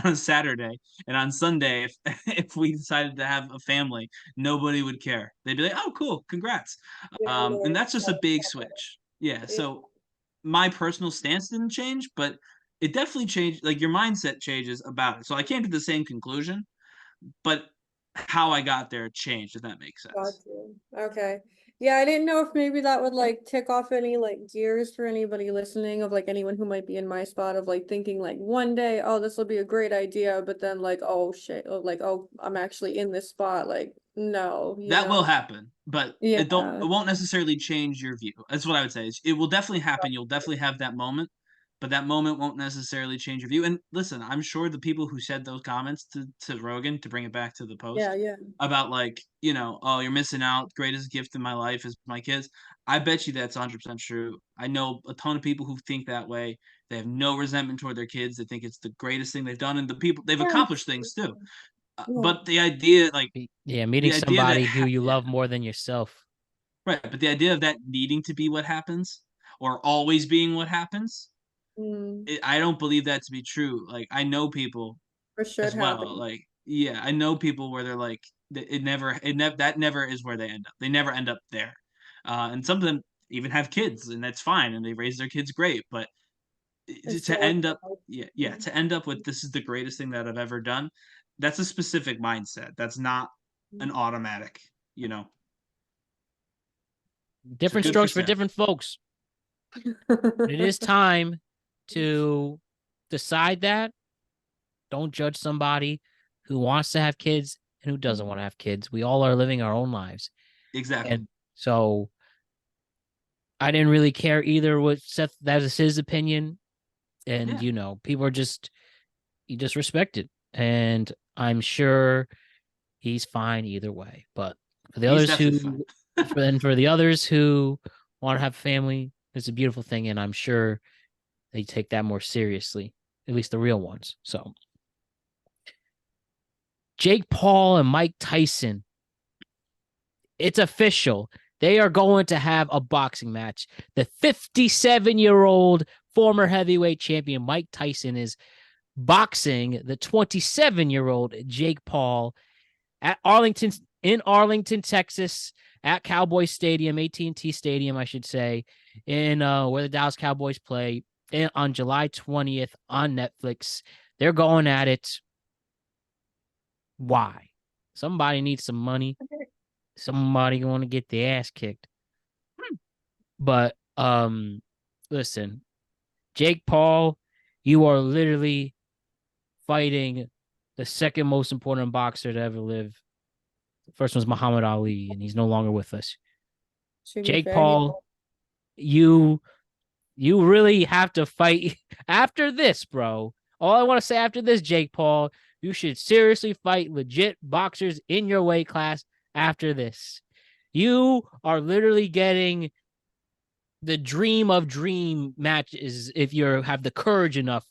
a Saturday, and on Sunday, if if we decided to have a family, nobody would care. They'd be like, oh, cool, congrats. yeah, And no, that's just a big switch. Yeah. yeah. So my personal stance didn't change, but it definitely changed. Like your mindset changes about it. So I came to the same conclusion, but how I got there changed. If that makes Got sense. you. Okay. Yeah, I didn't know if maybe that would like tick off any like gears for anybody listening of like anyone who might be in my spot of like thinking like one day, oh, this will be a great idea, but then like, oh shit, oh, like, oh, I'm actually in this spot. Like, no, you That will know. happen, but Yeah. it won't necessarily change your view. That's what I would say. It will definitely happen. You'll definitely have that moment, but that moment won't necessarily change your view. And listen, I'm sure the people who said those comments to Rogan, to bring it back to the Yeah, post yeah. about like, oh, you're missing out. Greatest gift in my life is my kids. I bet you that's 100% true. I know a ton of people who think that way. They have no resentment toward their kids. They think it's the greatest thing they've done, and the people they've Yeah. accomplished things too. Yeah. But the idea, like Yeah, meeting the idea that somebody who you yeah, love more than yourself. right, but the idea of that needing to be what happens or always being what happens, Mm, I don't believe that to be true. Like I know people or should as well. happen. Like yeah, I know people where they're like that never is where they end up. They never end up there. And some of them even have kids, and that's fine, and they raise their kids great. But It's to still end up, yeah. to end up with this is the greatest thing that I've ever done. That's a specific mindset. That's not an automatic. You know. So Different good for strokes for Seth. different folks. It is time to decide that. Don't judge somebody who wants to have kids and who doesn't want to have kids. We all are living our own lives. Exactly. And so I didn't really care either what Seth, that is his opinion. And, Yeah. people are you just respect it. And I'm sure he's fine either way. But for the He's others definitely fine. for the others who want to have family, It's a beautiful thing, and I'm sure they take that more seriously, at least the real ones. So, Jake Paul and Mike Tyson, it's official. They are going to have a boxing match. The 57-year-old former heavyweight champion Mike Tyson is boxing the 27-year-old Jake Paul at Arlington, Texas, at Cowboy Stadium, AT&T Stadium, I should say, in where the Dallas Cowboys play on July 20th on Netflix. They're going at it. Why? Somebody needs some money. Somebody going to get their ass kicked. But listen, Jake Paul, you are literally fighting the second most important boxer to ever live. The first one's Muhammad Ali, and he's no longer with us. Jake Paul, you really have to fight after this, bro. All I want to say after this, Jake Paul, you should seriously fight legit boxers in your weight class after this. You are literally getting the dream of dream matches if you have the courage enough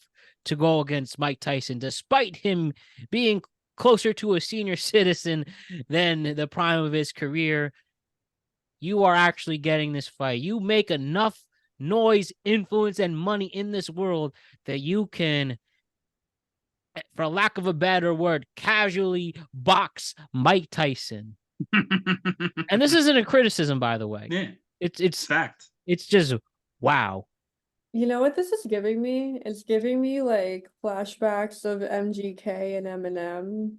to go against Mike Tyson, despite him being closer to a senior citizen than the prime of his career. You are actually getting this fight. You make enough noise, influence, and money in this world that you can, for lack of a better word, casually box Mike Tyson. And this isn't a criticism, by the way. Yeah, it's fact. It's just wow. You know what this is giving me? It's giving me like flashbacks of MGK and Eminem.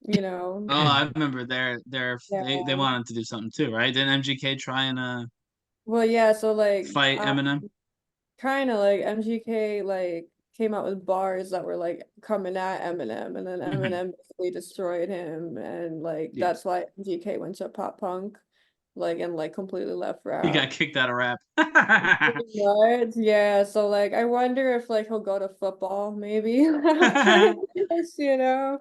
You know. Oh, I remember they wanted to do something too, right? Didn't MGK try and Well, yeah, so like fight Eminem? kind of like MGK like came out with bars that were like coming at Eminem, and then Eminem basically destroyed him, and like that's why MGK went to pop punk, like and like completely left rap. He got kicked out of rap. What? Yeah, so like I wonder if like he'll go to football maybe after this, you know.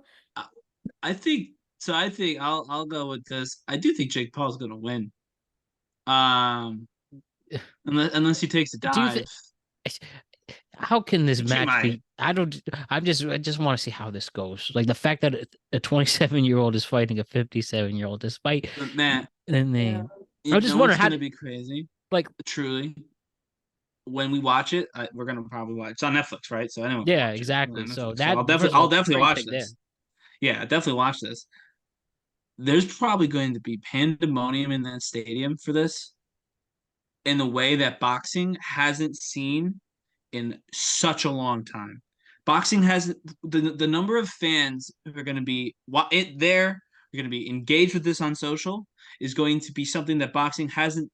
I think so. I think I'll go with this. I do think Jake Paul's gonna win. Unless he takes a dive. How can this match be? I just want to see how this goes. Like the fact that a 27-year-old is fighting a 57-year-old, despite the name. I just wonder how it's gonna be crazy. Like truly, when we watch it, we're gonna probably watch. It's on Netflix, right? So anyone. Yeah, exactly. So that I'll definitely watch this. Yeah, definitely watch this. There's probably going to be pandemonium in that stadium for this, in a way that boxing hasn't seen in such a long time. Boxing has the number of fans who are going to be are going to be engaged with this on social is going to be something that boxing hasn't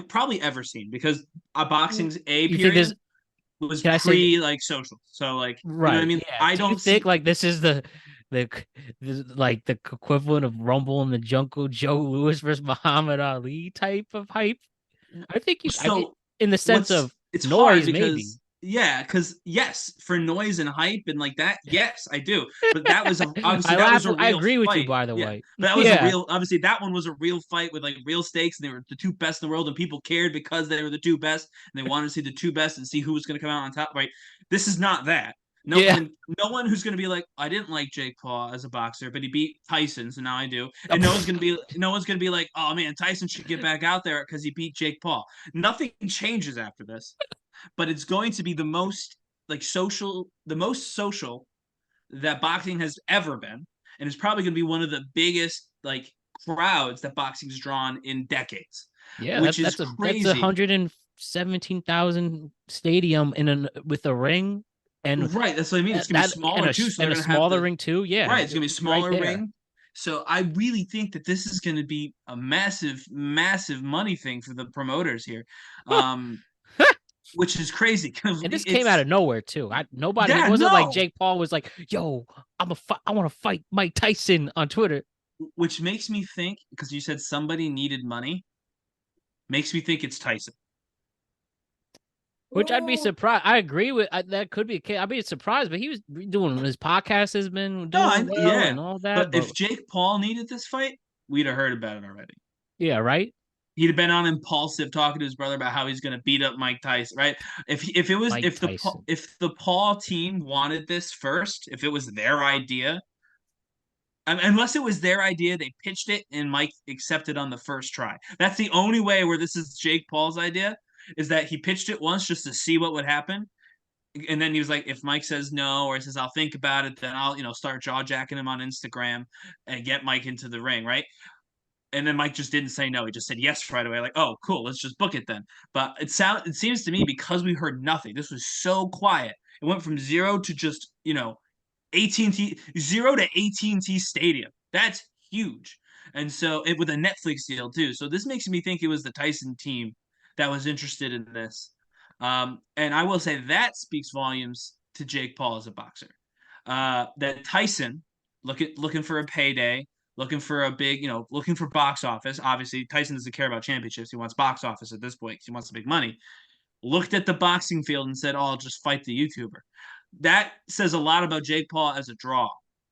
probably ever seen, because boxing's period was pre like social. So like, right. You know what I mean? Yeah. I don't think like this is the like the equivalent of Rumble in the Jungle, Joe Louis versus Muhammad Ali type of hype. I think in the sense of it's noise, maybe. Yeah, because yes, for noise and hype and like that, yes, I do. But that was obviously that was a real I agree with fight. you, by the way. That was a real. Obviously, that one was a real fight with like real stakes, and they were the two best in the world, and people cared because they were the two best, and they wanted to see the two best and see who was going to come out on top. Right? This is not that. No one who's going to be like, I didn't like Jake Paul as a boxer, but he beat Tyson, so now I do. And no one's going to be like, oh man, Tyson should get back out there because he beat Jake Paul. Nothing changes after this. But it's going to be the most social that boxing has ever been, and it's probably going to be one of the biggest like crowds that boxing's drawn in decades. Yeah, that's crazy. That's 117,000 stadium with a ring, and right. That's what I mean. It's gonna be smaller too, so and a smaller ring too. Yeah, right. It's gonna be a smaller ring. So I really think that this is going to be a massive, massive money thing for the promoters here. Which is crazy. And this came out of nowhere too. It wasn't like Jake Paul was like, "Yo, I want to fight Mike Tyson" on Twitter. Which makes me think, because you said somebody needed money, makes me think it's Tyson. Which I'd be surprised. I agree with that. Could be a case. I'd be surprised, but he was doing his podcast has been doing and all that. But if Jake Paul needed this fight, we'd have heard about it already. Yeah, right. He'd have been on Impulsive talking to his brother about how he's going to beat up Mike Tyson, right? If it was Mike Tyson. if the Paul team wanted this first, if it was their idea, unless it was their idea, they pitched it and Mike accepted on the first try. That's the only way where this is Jake Paul's idea, is that he pitched it once just to see what would happen. And then he was like, if Mike says no, or he says, I'll think about it, then I'll, start jaw jacking him on Instagram and get Mike into the ring, right? And then Mike just didn't say no. He just said yes right away. Like, oh, cool, let's just book it then. But it seems to me, because we heard nothing, this was so quiet. It went from zero to just, AT&T, zero to AT&T Stadium. That's huge. And so with a Netflix deal too. So this makes me think it was the Tyson team that was interested in this. And I will say that speaks volumes to Jake Paul as a boxer. That Tyson, looking for a payday, looking for a big, looking for box office. Obviously, Tyson doesn't care about championships. He wants box office at this point because he wants the big money. Looked at the boxing field and said, oh, I'll just fight the YouTuber. That says a lot about Jake Paul as a draw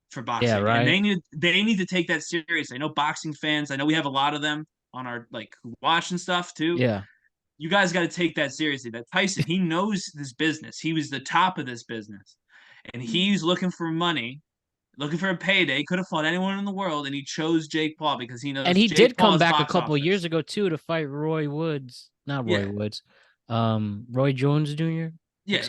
for boxing. Yeah, right. And they need to take that seriously. I know boxing fans, I know we have a lot of them on our, who watch and stuff too. Yeah. You guys got to take that seriously. That Tyson, he knows this business. He was the top of this business. And he's looking for money, looking for a payday. He could have fought anyone in the world, and he chose Jake Paul because he knows. And he Jake did Paul's come back a box couple office. years ago too to fight Roy Woods, not Roy Woods, Roy Jones Jr. Yeah.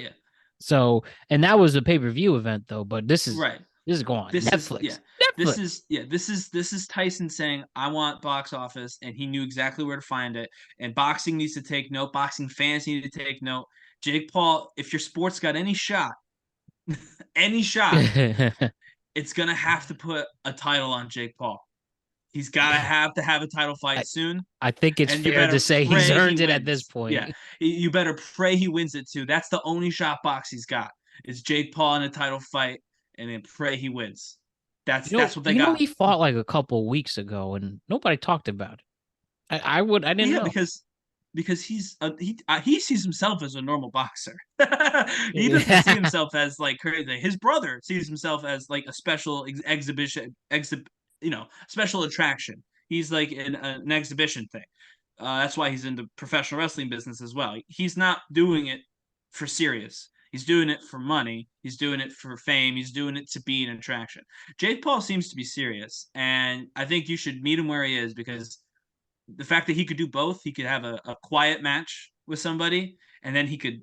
So, and that was a pay-per-view event though. But this is right. This is going on Netflix. Netflix. This is Tyson saying, I want box office, and he knew exactly where to find it. And boxing needs to take note. Boxing fans need to take note. Jake Paul, if your sport's got any shot, it's gonna have to put a title on Jake Paul. He's gotta have a title fight soon. I think it's fair to say he's earned it at this point. Yeah, you better pray he wins it too. That's the only shot box he's got. Is Jake Paul in a title fight, and then pray he wins. That's what they got. He fought like a couple weeks ago, and nobody talked about it. I didn't know because he sees himself as a normal boxer. He doesn't see himself as like crazy. His brother sees himself as like a special special attraction. He's like an exhibition thing. That's why he's in the professional wrestling business as well. He's not doing it for serious. He's doing it for money. He's doing it for fame. He's doing it to be an attraction. Jake Paul seems to be serious, and I think you should meet him where he is, because the fact that he could do both, he could have a quiet match with somebody, and then he could,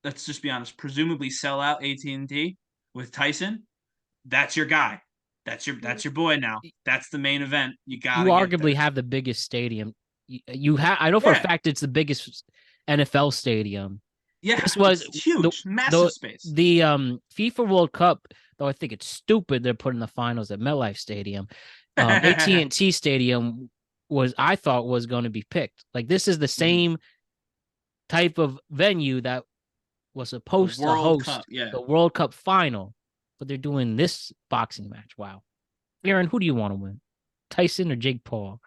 let's just be honest, presumably sell out AT&T with Tyson. That's your guy. That's your boy now. That's the main event. You arguably have the biggest stadium. You have. I know for a fact it's the biggest NFL stadium. Yeah, this was huge, massive space. The FIFA World Cup, though I think it's stupid they're putting the finals at MetLife Stadium. AT&T Stadium I thought was going to be picked. Like, this is the same type of venue that was supposed to host the World Cup final, but they're doing this boxing match. Wow. Aaron, who do you want to win? Tyson or Jake Paul?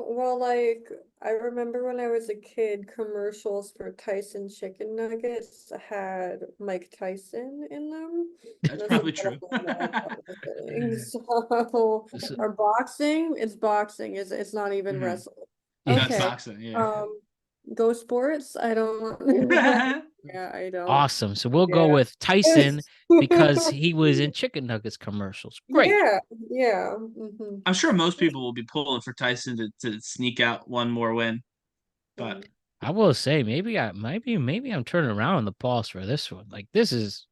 Well, like, I remember when I was a kid, commercials for Tyson chicken nuggets had Mike Tyson in them. That's probably true. So, our boxing, it's boxing. It's not even wrestling. Okay. That's boxing, yeah. Go sports. I don't. Yeah, I don't. Awesome. So we'll go with Tyson because he was in chicken nuggets commercials. Great. Yeah. Mm-hmm. I'm sure most people will be pulling for Tyson to sneak out one more win, but I will say maybe I'm turning around on the pulse for this one. Like, this is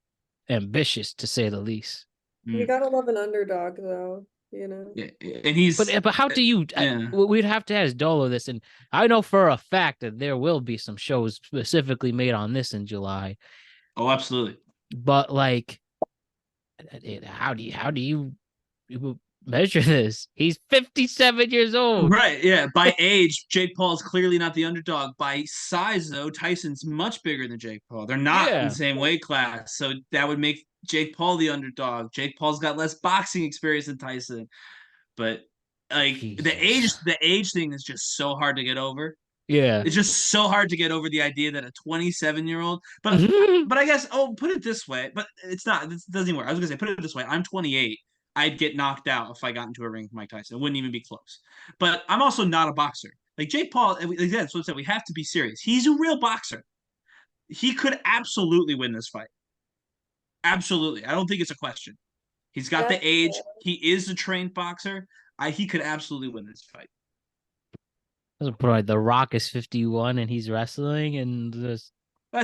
ambitious to say the least. You gotta love an underdog, though. Yeah, and he's. But how do you? We'd have to ask Dolo this, and I know for a fact that there will be some shows specifically made on this in July. Oh, absolutely. But like, how do you measure this? He's 57 years old. Right? Yeah. By age, Jake Paul is clearly not the underdog. By size, though, Tyson's much bigger than Jake Paul. They're not in the same weight class, so that would make Jake Paul the underdog. Jake Paul's got less boxing experience than Tyson, but like the age thing is just so hard to get over. Yeah, it's just so hard to get over the idea that a 27-year-old. But I guess put it this way. But it's not. It doesn't even work. I was gonna say put it this way. I'm 28. I'd get knocked out if I got into a ring with Mike Tyson. It wouldn't even be close. But I'm also not a boxer. Like Jake Paul, again, so we have to be serious. He's a real boxer. He could absolutely win this fight. Absolutely. I don't think it's a question. He's got the age. He is a trained boxer. He could absolutely win this fight. The Rock is 51 and he's wrestling, and that's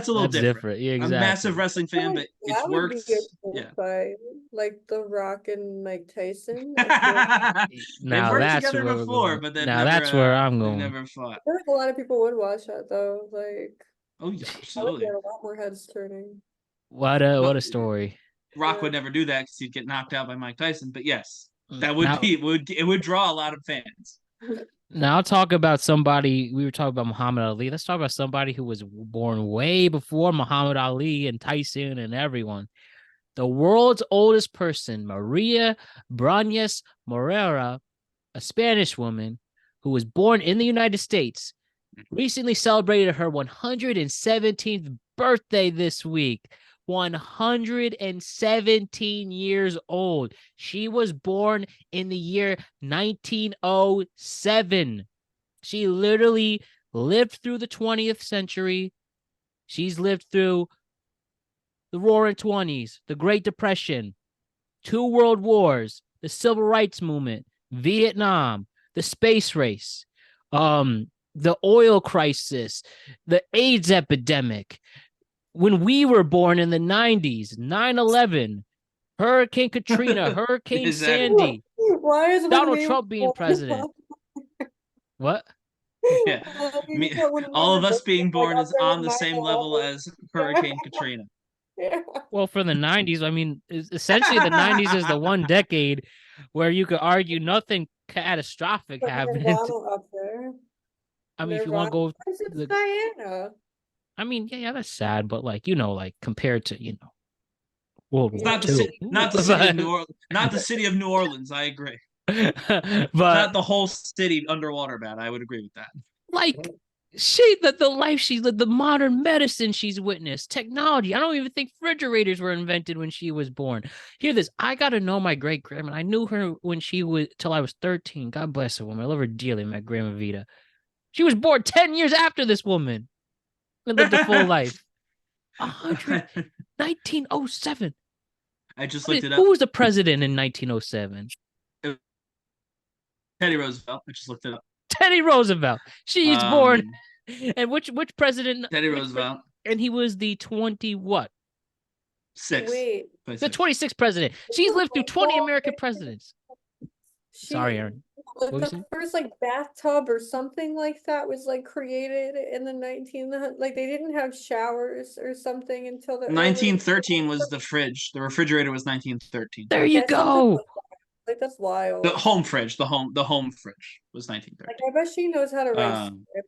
a little different. Yeah, exactly. I'm a massive wrestling fan, but it works. Yeah, fight. Like The Rock and Mike Tyson. They've worked together before, but that's where I'm going. Never fought. I feel like a lot of people would watch that though. Like, oh yeah, absolutely. A lot more heads turning. What a story. Rock would never do that because he'd get knocked out by Mike Tyson. But yes, that would draw a lot of fans. Now I'll talk about somebody. We were talking about Muhammad Ali. Let's talk about somebody who was born way before Muhammad Ali and Tyson and everyone. The world's oldest person, Maria Brañas Morera, a Spanish woman who was born in the United States, recently celebrated her 117th birthday this week. 117 years old. She was born in the year 1907. She literally lived through the 20th century. She's lived through the Roaring 20s, the Great Depression, 2 world wars, the Civil Rights Movement, Vietnam, the space race, the oil crisis, the AIDS epidemic. When we were born in the 90s, 9/11, Hurricane Katrina, Hurricane Sandy, why is Donald Trump being president? What? Yeah, all of us being born is on the same level as Hurricane Katrina. Yeah. Well, for the 90s, I mean, essentially the 90s is the one decade where you could argue nothing catastrophic happened. Up there. I mean, if you want to go, Diana. I mean, yeah, that's sad, but like compared to World War not II. Not the city of New Orleans. Not the city of New Orleans. I agree. But not the whole city underwater, bad. I would agree with that. Like the life she lived, the modern medicine she's witnessed, technology. I don't even think refrigerators were invented when she was born. Hear this. I got to know my great grandma. I knew her when she was till I was 13. God bless her woman. I love her dearly, my grandma Vita. She was born 10 years after this woman. And lived a full life. 1907. I just looked it up. Who was the president in 1907? Teddy Roosevelt. I just looked it up. Teddy Roosevelt. She's born. And which president? Teddy Roosevelt. And he was the 20 what? 6. Wait. The 26th president. She's lived through 20 American presidents. Sorry, Aaron. The first bathtub or something like that was created in the 1900s. They didn't have showers or something until the 1913 was the fridge. The refrigerator was 1913. There you go. That's wild. The home fridge. The home fridge was 1913. I bet she knows how to write script.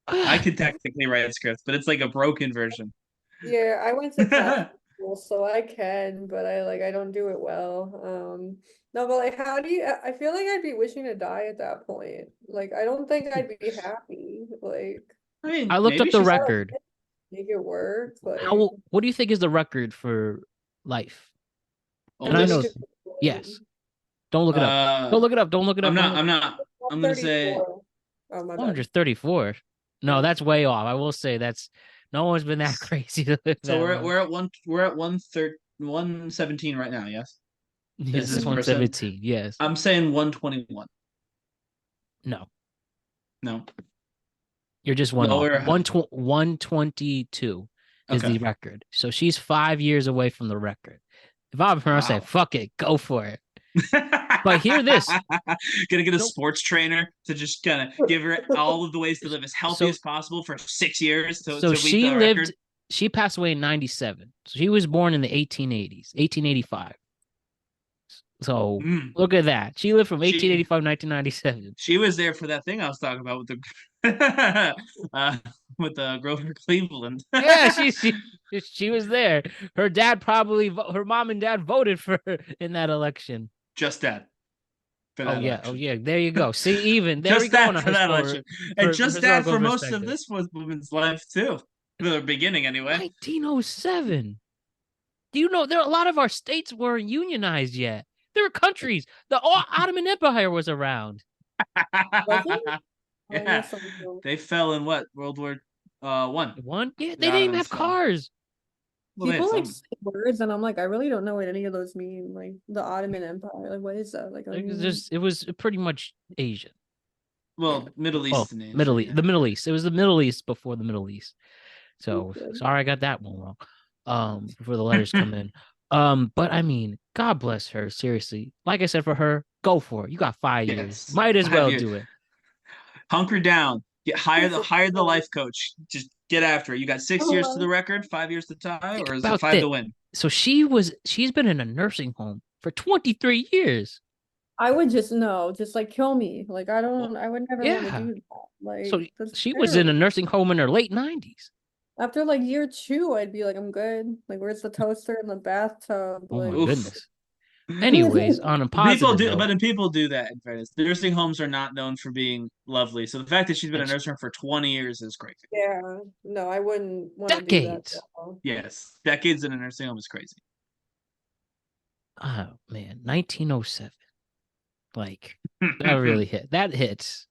I could technically write scripts, but it's like a broken version. Yeah, I went to class. So I can, but I don't do it well. No, but how do you? I feel like I'd be wishing to die at that point. I don't think I'd be happy. I looked up the record. Make it work. What do you think is the record for life? And I know. Yes. Don't look it up. Don't look it up. Don't look it up. I'm not. I'm gonna say 134. No, that's way off. I will say that's. No one's been that crazy. So we're at 117 right now. Yes. Yes, this 117. Yes. I'm saying 121. No. You're just one. 122 is the record. So she's 5 years away from the record. If I'm her, I say, fuck it, go for it. But hear this. Gonna get a sports trainer to just kind of give her all of the ways to live as healthy as possible for 6 years. So she lived. She passed away in 97. So she was born in the 1880s, 1885. So look at that. She lived from 1885 to 1997. She was there for that thing I was talking about with the Grover Cleveland. Yeah, she was there. Her mom and dad voted for her in that election. Just dad. Oh yeah. There you go. See, even there just we go. For that election, and just dad for most of this woman's life too. the beginning anyway. 1907. Do you know there a lot of our states weren't unionized yet? There were countries. The Ottoman Empire was around. Was it? I Yeah, know something. they fell in what World War One. One? Yeah, The they didn't even Ottomans have fell. cars. Well, they had People like some. say words, and I'm like, I really don't know what any of those mean. Like the Ottoman Empire, like what is that? Like, I Like, mean, it was pretty much Asian. Well, Middle Oh, East and Asia. Middle East. Yeah. The Middle East. It was the Middle East before the Middle East. So okay. sorry I got that one wrong. Before the letters come in. But I mean, God bless her. Seriously. Like I said, for her, go for it. You got 5 years. Yes. Might as 5 well years. do it. Hunker down. Hire the life coach. Just get after it. You got 6 years to the record, 5 years to tie, Think or is it about 5 that. to win? So she's been in a nursing home for 23 years. I would just like kill me. Like I Well, would never want to Yeah. do that. Like So that's she was in a terrible. nursing home in her late 90s. After like year 2, I'd be like, I'm good. Like, where's the toaster in the bathtub? Oh my Like, Oof. goodness. Anyways, on a People positive do, note, but people do that. In fairness, nursing homes are not known for being lovely. So the fact that she's been a and nursing home for 20 years is crazy. yeah, no, I wouldn't want to do that. decades. Yes, decades in a nursing home is crazy. Oh man, 1907. Like that really hit. That hits.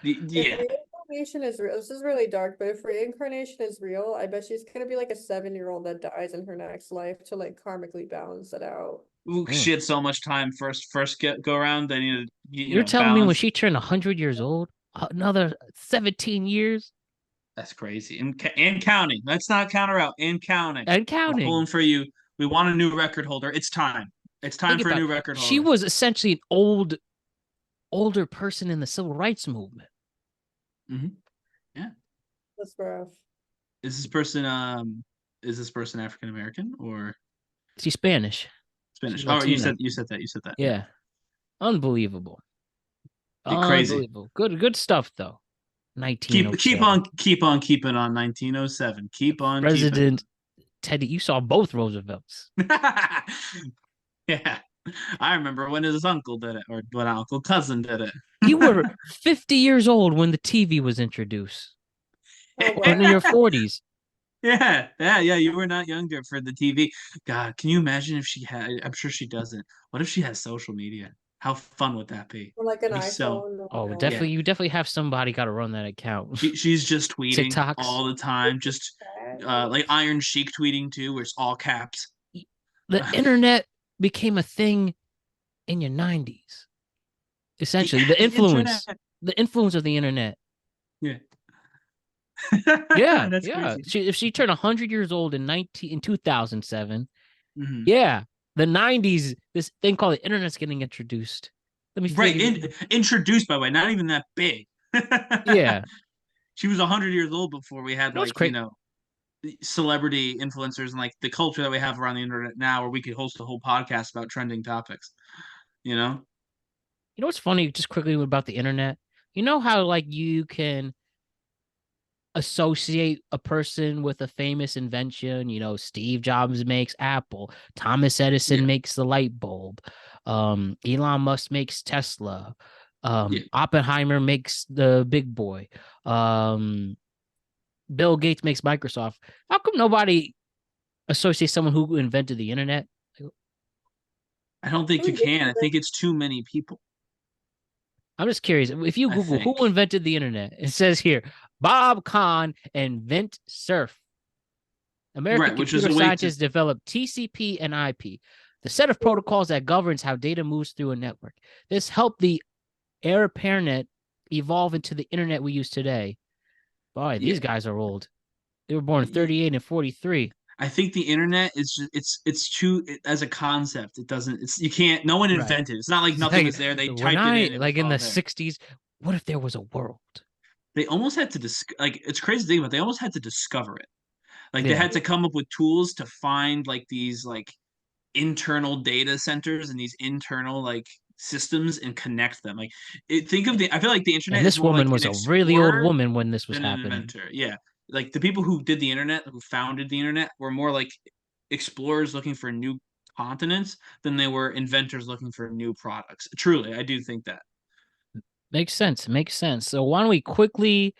Yeah, If reincarnation is real, this is really dark, but if reincarnation is real, I bet she's gonna be like a 7-year-old that dies in her next life to like karmically balance it out. Ooh, she had so much time first go around. They needed You're telling me when balance. she turned 100 years old, another 17 years That's crazy. And counting. Let's not count her out. And counting. and We're pulling counting. for you. We want a new record holder. It's time. It's time Think for a about new it. record She holder. was essentially an older person in the civil rights movement. Yeah. That's rough. Is this person African American or She's Spanish. Spanish? She's Oh, you Latina. said that. Yeah. Unbelievable. Crazy. Unbelievable. Good stuff though. 1907. Keep on keeping on 1907. Keep on President Teddy, you saw both Roosevelts. Yeah. I remember when his uncle did it, or when uncle cousin did it. You were 50 years old when the TV was introduced. Oh, Or in wow. your 40s. Yeah. You were not younger for the TV. God, can you imagine if she had? I'm sure she doesn't. What if she has social media? How fun would that be? Or like an It'd be so. iPhone. Oh, Yeah. definitely. You definitely have somebody got to run that account. She's just tweeting TikToks. all the time, just like Iron Sheik tweeting too, where it's all caps. The internet became a thing in your 90s. Essentially, the influence of the internet. Yeah. Yeah, That's yeah. crazy. If she turned 100 years old in 2007, Mhm. yeah, the 90s, this thing called the internet's getting introduced. Let me Right, figure. introduced by the way, not even that big. Yeah, She was 100 years old before we had what's like crazy? celebrity influencers and like the culture that we have around the internet now, where we could host a whole podcast about trending topics. You know, You know what's funny? Just quickly about the internet. You know how like you can associate a person with a famous invention. You know, Steve Jobs makes Apple, Thomas Edison Yeah. makes the light bulb, Elon Musk makes Tesla, Yeah. Oppenheimer makes the big boy, Bill Gates makes Microsoft. How come nobody associates someone who invented the internet? I don't think you can. I think it's too many people. I'm just curious. If you I Google who think. invented the internet, it says here Bob Kahn invent surf. American Right, which is computer a way to- scientists developed TCP and IP, the set of protocols that governs how data moves through a network. This helped the AirParnet evolve into the internet we use today. Boy, these Yeah. guys are old. They were born in 38 and 43. I think the internet is just it's too as a concept. It doesn't. You can't. No one Right. invented it. It's not like It's nothing like, was there. They when typed it in. It like was in all the there. 60s, what if there was a world? They almost had to like it's crazy to think about. They almost had to discover it. Like they Yeah. had to come up with tools to find like these like internal data centers and these internal like systems and connect them. Like think of the. I feel like the internet And is this more woman like was an a really old explorer woman when this was than an happening. inventor. Yeah, like the people who did the internet, who founded the internet, were more like explorers looking for new continents than they were inventors looking for new products. Truly, I do think that. Makes sense. Makes sense. So why don't we quickly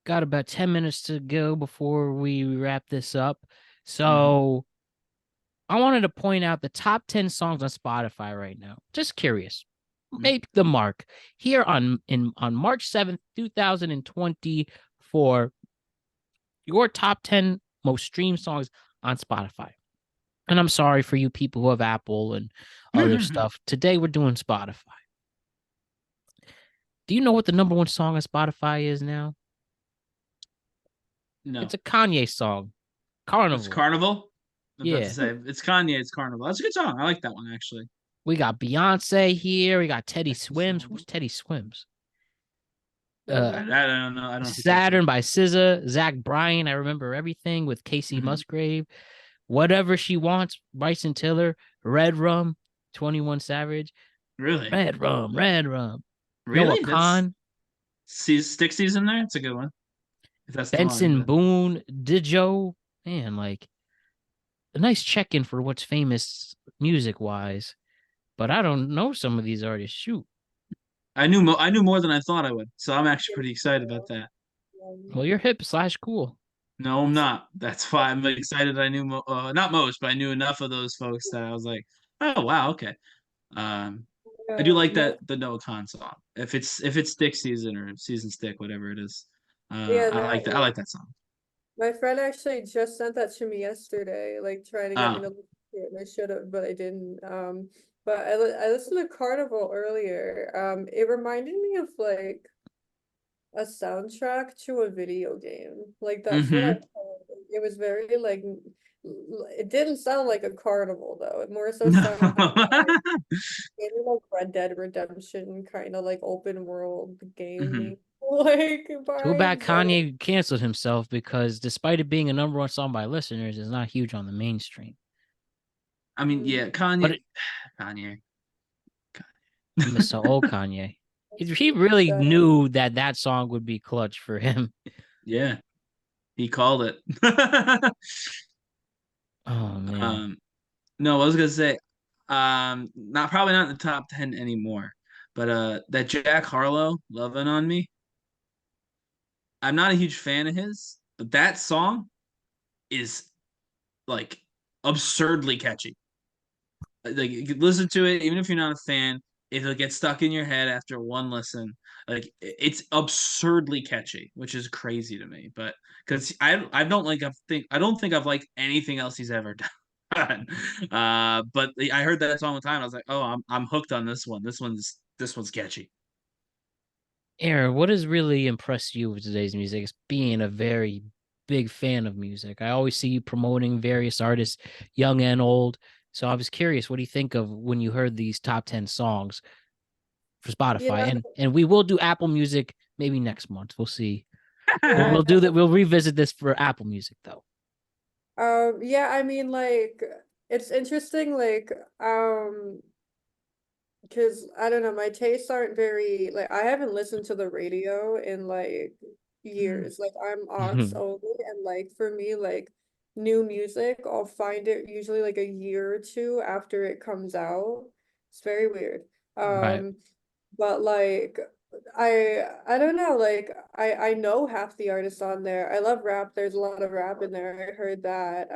got about 10 minutes to go before we wrap this up. So I wanted to point out the top 10 songs on Spotify right now. Just curious. Make the mark here on March 7th, 2024. Your top 10 most streamed songs on Spotify. And I'm sorry for you people who have Apple and other stuff. Today we're doing Spotify. Do you know what the number one song on Spotify is now? No. It's a Kanye song. Carnival. It's Carnival? I was about Yeah. to say, it's Kanye, it's Carnival. That's a good song. I like that one, actually. We got Beyonce here. We got Teddy Swims. Who's Teddy Swims? I don't know. I don't Saturn by SZA. Zach Bryan. I Remember Everything with Casey Musgrave. Whatever She Wants. Bryson Tiller. Red Rum. 21 Savage. Really? Red Rum. Really? Noah Khan. Stick Season there? It's a good one. If that's Benson Boone. Dijo. Man, like a nice check-in for what's famous music-wise. But I don't know some of these artists. Shoot. I knew more than I thought I would. So I'm actually pretty excited about that. Well, you're hip/cool. No, I'm not. That's why I'm excited. I knew not most, but I knew enough of those folks that I was like, oh wow, okay. I do like that the Noah Khan song. If it's Stick Season or Season Stick, whatever it is. I like that. I like that song. My friend actually just sent that to me yesterday, like trying to get me to listen to it, and I should have, but I didn't. But I listened to Carnival earlier. It reminded me of like a soundtrack to a video game. Like that's what I felt. It was very like it didn't sound like a carnival though. It more so sounded maybe like Red Dead Redemption kind of like open world game. Like Too bad vibes. Kanye canceled himself because despite it being a number one song by listeners, it's not huge on the mainstream. I mean, yeah, Kanye. Kanye. Mr. Old Kanye. He really knew that song would be clutch for him. Yeah. He called it. Oh man. No, I was gonna say, probably not in the top 10 anymore. But that Jack Harlow, Lovin' on Me. I'm not a huge fan of his, but that song is like absurdly catchy. Like you could listen to it, even if you're not a fan, it'll get stuck in your head after one listen. Like it's absurdly catchy, which is crazy to me. But because I don't think I've liked anything else he's ever done. But I heard that song one time. I was like, oh, I'm hooked on this one. This one's catchy. Aaron, what has really impressed you with today's music is being a very big fan of music. I always see you promoting various artists, young and old. So I was curious, what do you think of when you heard these top 10 songs for Spotify? And we will do Apple Music maybe next month. We'll see. We'll do that. We'll revisit this for Apple Music though. Yeah, I mean like it's interesting, like because I don't know, my tastes aren't very like I haven't listened to the radio in like years. Like I'm aux only, and like for me, like new music, I'll find it usually like a year or two after it comes out. It's very weird. Right. But like I don't know, like I know half the artists on there. I love rap. There's a lot of rap in there. I heard that.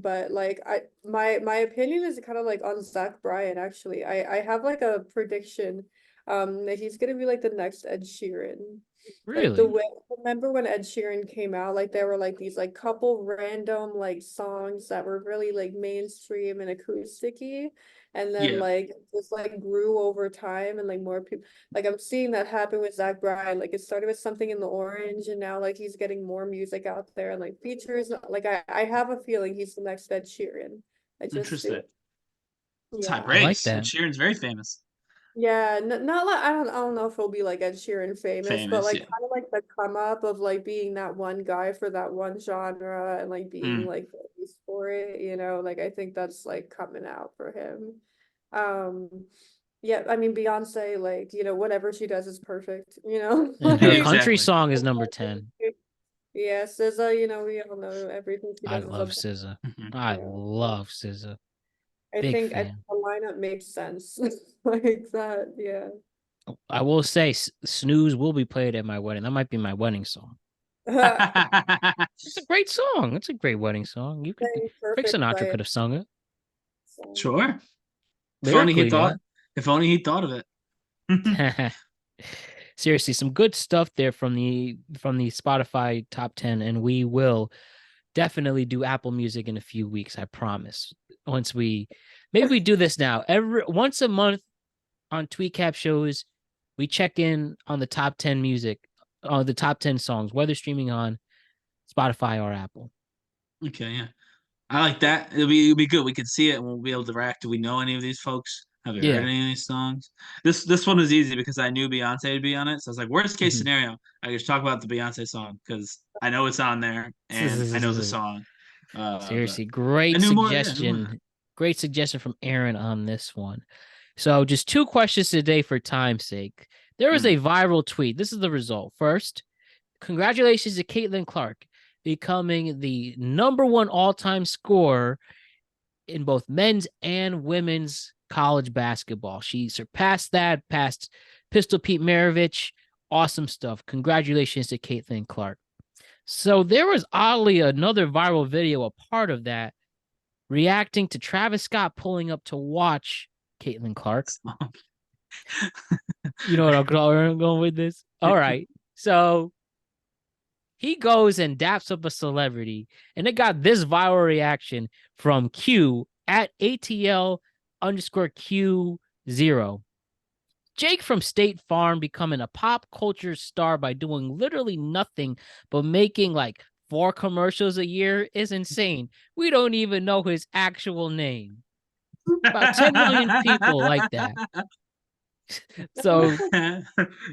But like my opinion is kind of like on Zach Bryan actually. I have like a prediction that he's gonna be like the next Ed Sheeran. Really? Like the way, remember when Ed Sheeran came out, like there were like these like couple random like songs that were really like mainstream and acousticy, and then like just like grew over time, and like more people, like I'm seeing that happen with Zach Bryan. Like it started with Something in the Orange, and now like he's getting more music out there and like features. Like I have a feeling he's the next Ed Sheeran. I just Interesting. It's high I praise. like that. Ed Sheeran's very famous. Yeah, not like I don't know if he'll be like Ed Sheeran famous, but like kind of like the come up of like being that one guy for that one genre and like being like famous for it, you know, like I think that's like coming out for him. Yeah, I mean Beyonce, like, you know, whatever she does is perfect, you know. And her Exactly. country song is number 10. Yeah, SZA, you know, we all know everything she I does love is SZA. I love SZA. I Big think fan. the lineup makes sense. Like that, yeah. I will say Snooze will be played at my wedding. That might be my wedding song. It's a great song. It's a great wedding song. Playing Frank perfect Sinatra by could have sung it song. Sure. If only he lyrically. thought. If only he thought of it. Yeah. Seriously, some good stuff there from the Spotify top 10, and we will definitely do Apple Music in a few weeks. I promise. Maybe we do this now. Once a month on Tweetcap shows, we check in on the top 10 music, on the top 10 songs, whether streaming on Spotify or Apple. Okay, yeah. I like that. It'll be good. We can see it and we'll be able to react. Do we know any of these folks? Have you heard Yeah. any of these songs? This one was easy because I knew Beyonce would be on it. So I was like, worst case Mhm. scenario, I could just talk about the Beyonce song because I know it's on there and I know the song. But Seriously, I knew more. Yeah, I knew more than that. great suggestion from Aaron on this one. So just 2 questions today for time's sake. There was a viral tweet. This is the result. First, congratulations to Caitlin Clark becoming the #1 all-time scorer in both men's and women's college basketball. She surpassed that, past Pistol Pete Maravich. Awesome stuff. Congratulations to Caitlin Clark. So there was oddly another viral video, a part of that, reacting to Travis Scott pulling up to watch Caitlin Clark. You know what I'm going with this? All right. So he goes and daps up a celebrity, and it got this viral reaction from Q at ATL_Q0. Jake from State Farm becoming a pop culture star by doing literally nothing but making like 4 commercials a year is insane. We don't even know his actual name. About 10 million people like that. So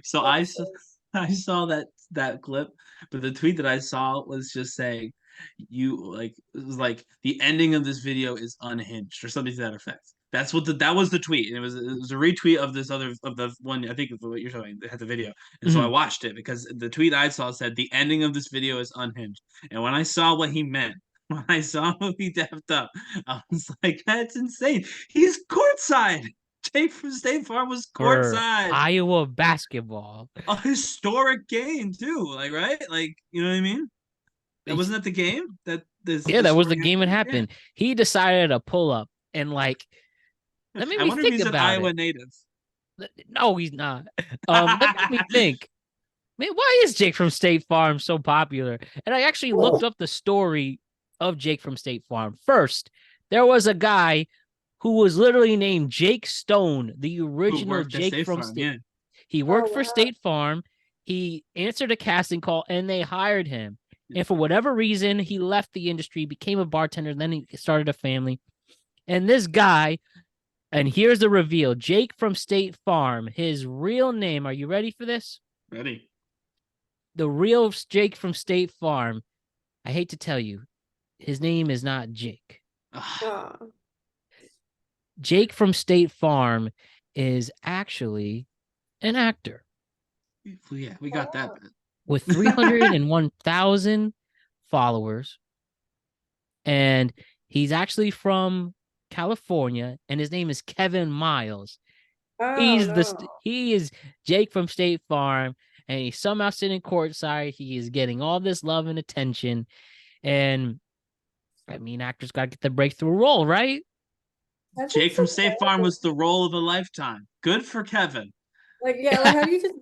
so I saw that clip, but the tweet that I saw was just saying it was like the ending of this video is unhinged or something to that effect. That was the tweet. And it was a retweet of this other of the one I think of what you're talking. It had the video, and so I watched it because the tweet I saw said the ending of this video is unhinged. And when I saw what he meant, when I saw who he dapped up, I was like, that's insane. He's courtside. Jake from State Farm was for courtside. Iowa basketball. A historic game too, like right? Like, you know what I mean? That wasn't that the game? That was the game that happened. He decided to pull up and like that made I me wonder if think he's an about Iowa it. native. No, he's not. That made me think, man, why is Jake from State Farm so popular? And I actually looked up the story of Jake from State Farm. First, there was a guy who was literally named Jake Stone, the original Jake from Farm, State. yeah. He worked for State Farm. He answered a casting call and they hired him. And for whatever reason, he left the industry, became a bartender, and then he started a family. And this guy, and here's the reveal, Jake from State Farm, his real name, are you ready for this? Ready. The real Jake from State Farm, I hate to tell you, his name is not Jake. Jake from State Farm is actually an actor. Yeah, we got that. With 301,000 followers. And he's actually from California, and his name is Kevin Miles. He is Jake from State Farm, and he's somehow sitting courtside. He is getting all this love and attention. And I mean, actors got to get the breakthrough role, right? Jake from State Farm was the role of a lifetime. Good for Kevin. Like, yeah, like how do you just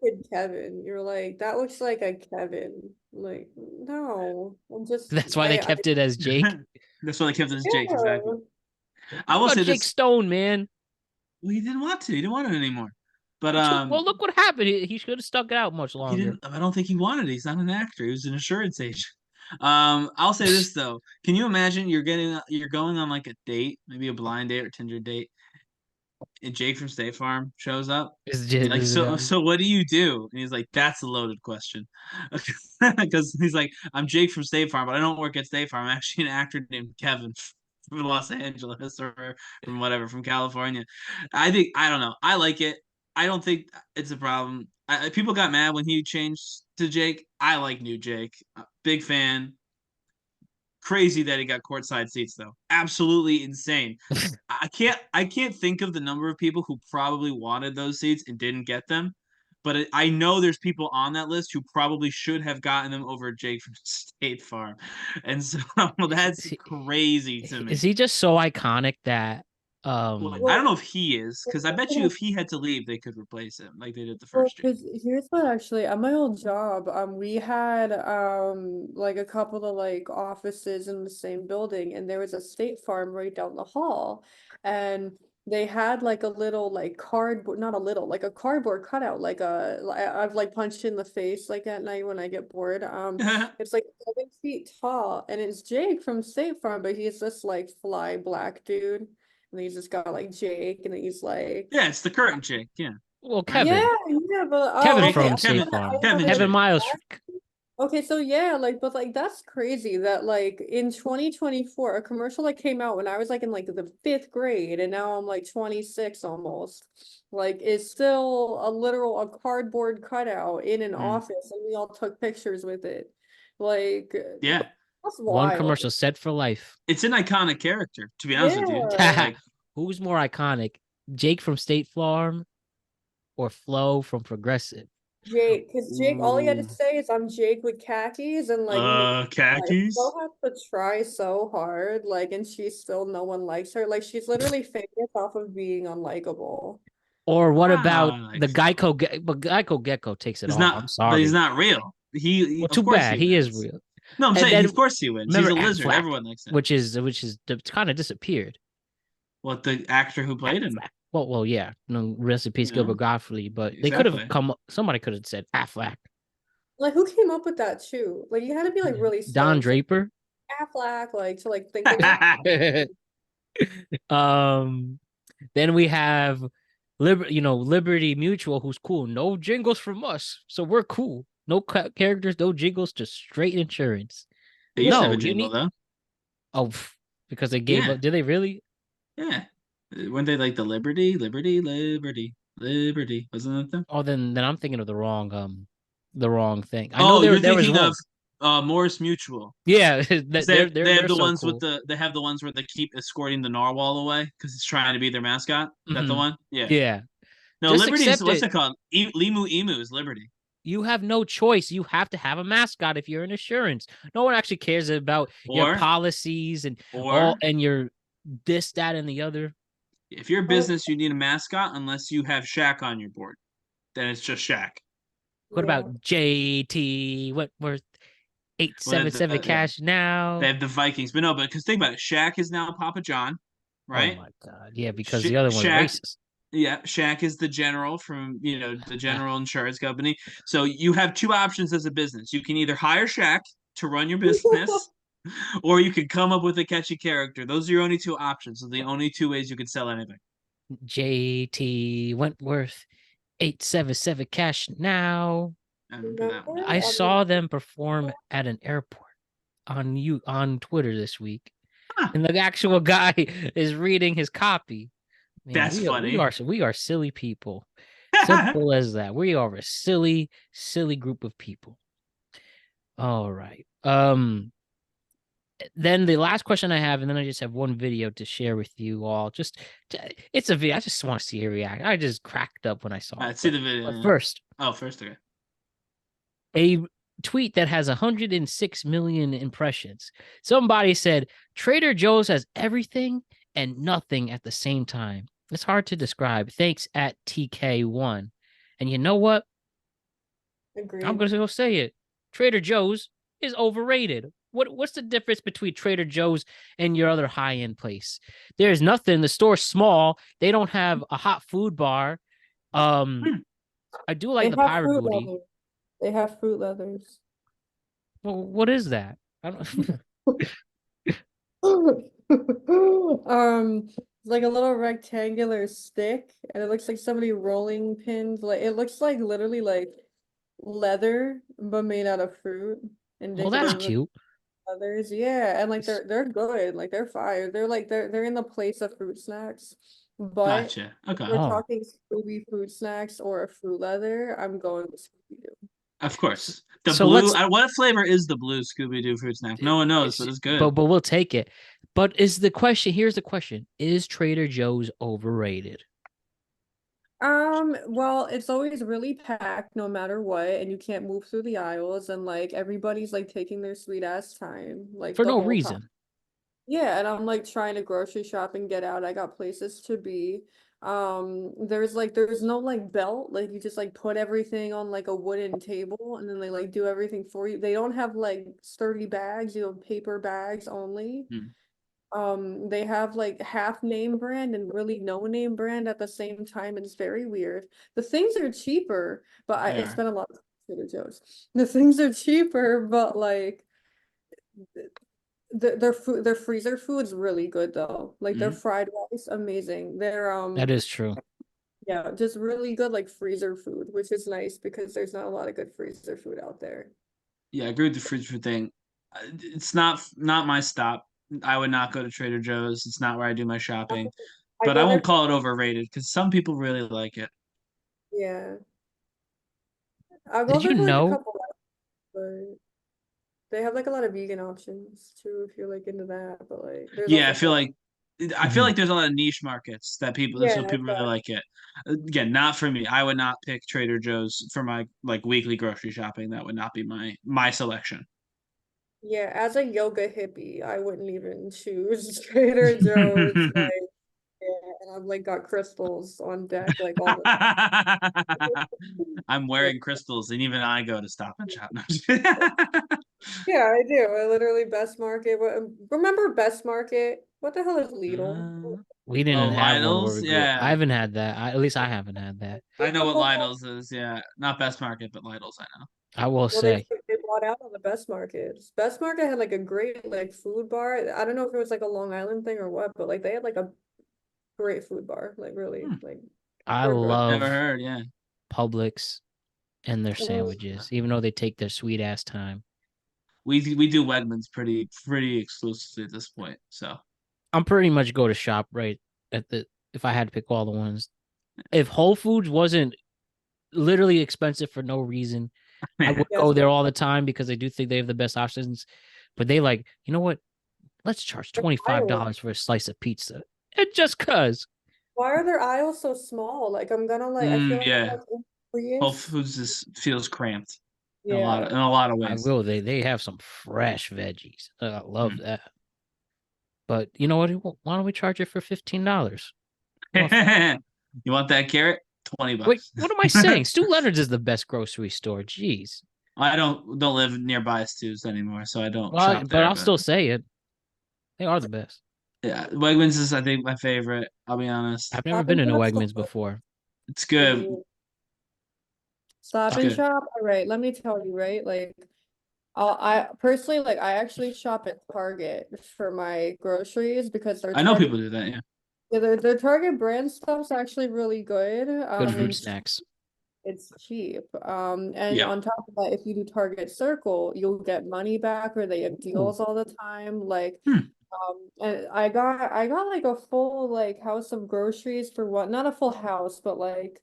kid Kevin? You're like, that looks like a Kevin. Like, no. That's why they kept it as Jake. That's why they kept it as Jake, exactly. I will say Jake Stone, man. Well, he didn't want to. He didn't want it anymore. But well, look what happened. He should have stuck it out much longer. I don't think he wanted it. He's not an actor. He was an insurance agent. I'll say this though. Can you imagine you're going on like a date, maybe a blind date or Tinder date, and Jake from State Farm shows up? Like, so what do you do? And he's like, that's a loaded question. Because he's like, I'm Jake from State Farm, but I don't work at State Farm. I'm actually an actor named Kevin from Los Angeles or from California. I don't know. I like it. I don't think it's a problem. People got mad when he changed to Jake. I like new Jake. Big fan. Crazy that he got courtside seats though. Absolutely insane. I can't think of the number of people who probably wanted those seats and didn't get them. but I know there's people on that list who probably should have gotten them over Jake from State Farm, and so that's crazy to me. Is he just so iconic that I don't know if he is, because I bet you if he had to leave, they could replace him like they did the first year. Because here's what actually at my old job, we had like a couple of like offices in the same building, and there was a State Farm right down the hall, and they had like a little like cardboard, not a little, like a cardboard cutout, like I've like punched in the face like at night when I get bored. It's like 7 feet tall, and it's Jake from State Farm, but he's this like fly black dude, and he's just got like Jake, and he's like. Yeah, it's the current Jake. Yeah. well, Kevin. Yeah, but Kevin okay, from I State thought- Farm. I thought it Kevin was- Miles. Okay, so yeah, like, but like that's crazy that like in 2024, a commercial like came out when I was like in like the 5th grade, and now I'm like 26 almost. Like, it's still a cardboard cutout in an office, and we all took pictures with it. Like, Yeah. that's One wild. commercial set for life. It's an iconic character, to be honest with you. Yeah. Like, Who's more iconic, Jake from State Farm or Flo from Progressive? Jake, because Jake, all he had to Ooh. say is I'm Jake with khakis, and like khakis. Flo has to try so hard, like, and no one likes her. Like, she's literally famous off of being unlikable. Or what Wow, about like- the but Geico Gecko takes it He's all. not. I'm sorry. But he's not real. He Well, of too course bad. He is wins. real. No, I'm And saying then- of course he wins. He's remember a lizard. Affleck, Everyone likes him. which is kind of disappeared. What, the actor who played him? Well, yeah. No, rest in peace, Yeah. Gilbert Gottfried. But they could Exactly. have come. Somebody could have said Affleck. Like, who came up with that too? Like, you had to be like really Don smart, Draper. Aflac, like to like think of that. Then we have Liberty Mutual, who's cool. No jingles from us, so we're cool. No characters, no jingles, just straight insurance. They used to have No, a you jingle need- though. Oh, because they gave Yeah. up. Did they really? Yeah. Weren't they like the Liberty? Wasn't that them? Oh, then I'm thinking of the wrong thing. I Oh, know you're there was thinking one. of Morris Mutual. Yeah, They they're have the so ones cool. with they have the ones where they keep escorting the narwhal away because it's trying to be their mascot. Is that the Mhm. one? Yeah. Yeah. No, Just Liberty's accept what's it. it called? Limu Emu is Liberty. You have no choice. You have to have a mascot if you're in insurance. No one actually cares about your Or- policies and Or your this, that, and the other. if you're a business, you need a mascot unless you have Shaq on your board. Then it's just Shaq. What Yeah. about JT Wentworth? 877 yeah. cash now. They have the Vikings, but no, because think about it. Shaq is now Papa John, right? Oh my god. Yeah, because Sha- the other one was Shaq- racist. Yeah, Shaq is the general from the general insurance company. So you have two options as a business. You can either hire Shaq to run your business, or you can come up with a catchy character. Those are your only two options. So the only two ways you could sell anything. JT Wentworth 877 cash now. And for that one. Remember? I I saw mean- them perform at an airport on Twitter this week. Huh. And the actual guy is reading his copy. Man, That's we funny. we are silly people. Simple as that. We are a silly, silly group of people. All right. Then the last question I have, and then I just have one video to share with you all. It's a video. I just want to see your reaction. I just cracked up when I saw it. Let's see the video. But first, First, okay. a tweet that has 106 million impressions. Somebody said Trader Joe's has everything and nothing at the same time. It's hard to describe. Thanks at TK1. And you know what? Agreed. I'm going to go say it. Trader Joe's is overrated. What's the difference between Trader Joe's and your other high-end place? There's nothing. The store's small. They don't have a hot food bar. I do like the They have pirate fruit booty. leathers. They have fruit leathers. Well, what is that? I don't Like a little rectangular stick, and it looks like somebody rolling pins. Like, it looks like literally like leather, but made out of fruit. And Well, that's cute. Leathers, yeah, and like they're good. Like, they're fire. They're in the place of fruit snacks. But Gotcha. Okay. if we're Oh. talking Scooby fruit snacks or a fruit leather, I'm going with Scooby-Doo. Of course. The So blue. let's- What flavor is the blue Scooby Doo fruit snack? No one knows, but it's good. But we'll take it. But here's the question. Is Trader Joe's overrated? Well, it's always really packed no matter what, and you can't move through the aisles, and like everybody's like taking their sweet ass time, like For the no whole time. reason. Yeah, and I'm like trying to grocery shop and get out. I got places to be. There's no like belt, like you just like put everything on like a wooden table and then they like do everything for you. They don't have like sturdy bags, you have paper bags only. Hmm. They have like half name brand and really no name brand at the same time. It's very weird. The things are cheaper, but They I are. spent a lot of Trader Joe's. The things are cheaper, but like their freezer food's really good though. Like their Mhm. fried rice, amazing. That is true. Yeah, just really good like freezer food, which is nice because there's not a lot of good freezer food out there. Yeah, I agree with the fridge food thing. It's not my stop. I would not go to Trader Joe's. It's not where I do my shopping. I But I go there, won't call it overrated because some people really like it. yeah. I'll go Did you there for like a know? couple hours, but they have like a lot of vegan options too if you're like into that. But like there's Yeah, also I feel Mhm. like there's a lot of niche markets that yeah, so people really exactly. like it. Again, not for me. I would not pick Trader Joe's for my like weekly grocery shopping. That would not be my selection. Yeah, as a yoga hippie, I wouldn't even choose Trader Joe's. Like, yeah, and I've like got crystals on deck, like all the I'm yeah. wearing crystals, and even I go to Stop and Shop. No, I'm just Yeah, I do. I literally Best Market. Remember Best Market? What the hell is Lidl? kidding. We didn't Oh, have one where Lidl's, we grew up. I yeah. haven't had that. At least I haven't had that. I know what Well, Lidl's is. Yeah, not Best Market, but Lidl's. I know. I will well, they say. they bought out on the Best Markets. Best Market had like a great like food bar. I don't know if it was like a Long Island thing or what, but like they had like a great food bar. Like really, Hmm. like I they're good. Never love heard. Yeah. Publix and their Mhm. sandwiches, even though they take their sweet ass time. We do Wegmans pretty exclusively at this point. So I'm pretty much go to shop right at the if I had to pick all the ones. If Whole Foods wasn't literally expensive for no reason, I yeah. would Yes. go there all the time because I do think they have the best options. But they like, you know what? Let's charge Aisles. $25 for a slice of pizza. And just cause. Why are their aisles so small? Like I'm gonna like I feel like I'm Yeah. like Whole ingredients. Foods feels cramped Yeah. in a lot of I ways. will. They have some fresh veggies. I love Mm. that. But you know what? Why don't we charge it for $15? You want that carrot? 20 Wait, bucks. what am I saying? Stu Leonard's is the best grocery store. Jeez. I don't live nearby Stu's anymore, so I don't Well, shop but there. I'll But still say it. They are the best. yeah, Wegmans is I think my favorite. I'll be honest. I've never Stop been and in a Shop Wegmans before. It's should good. be Stop It's and good. Shop. All right, let me tell you, right? Like I personally like I actually shop at Target for my groceries because their I know Target people do that. Yeah. yeah, their Target brand stuff's actually really good. Good And fruit snacks. it's cheap. And Yeah. on top of that, if you do Target Circle, you'll get money back or they have Ooh. deals all the time. Like, Hmm. and I got like a full like house of groceries for what? Not a full house, but like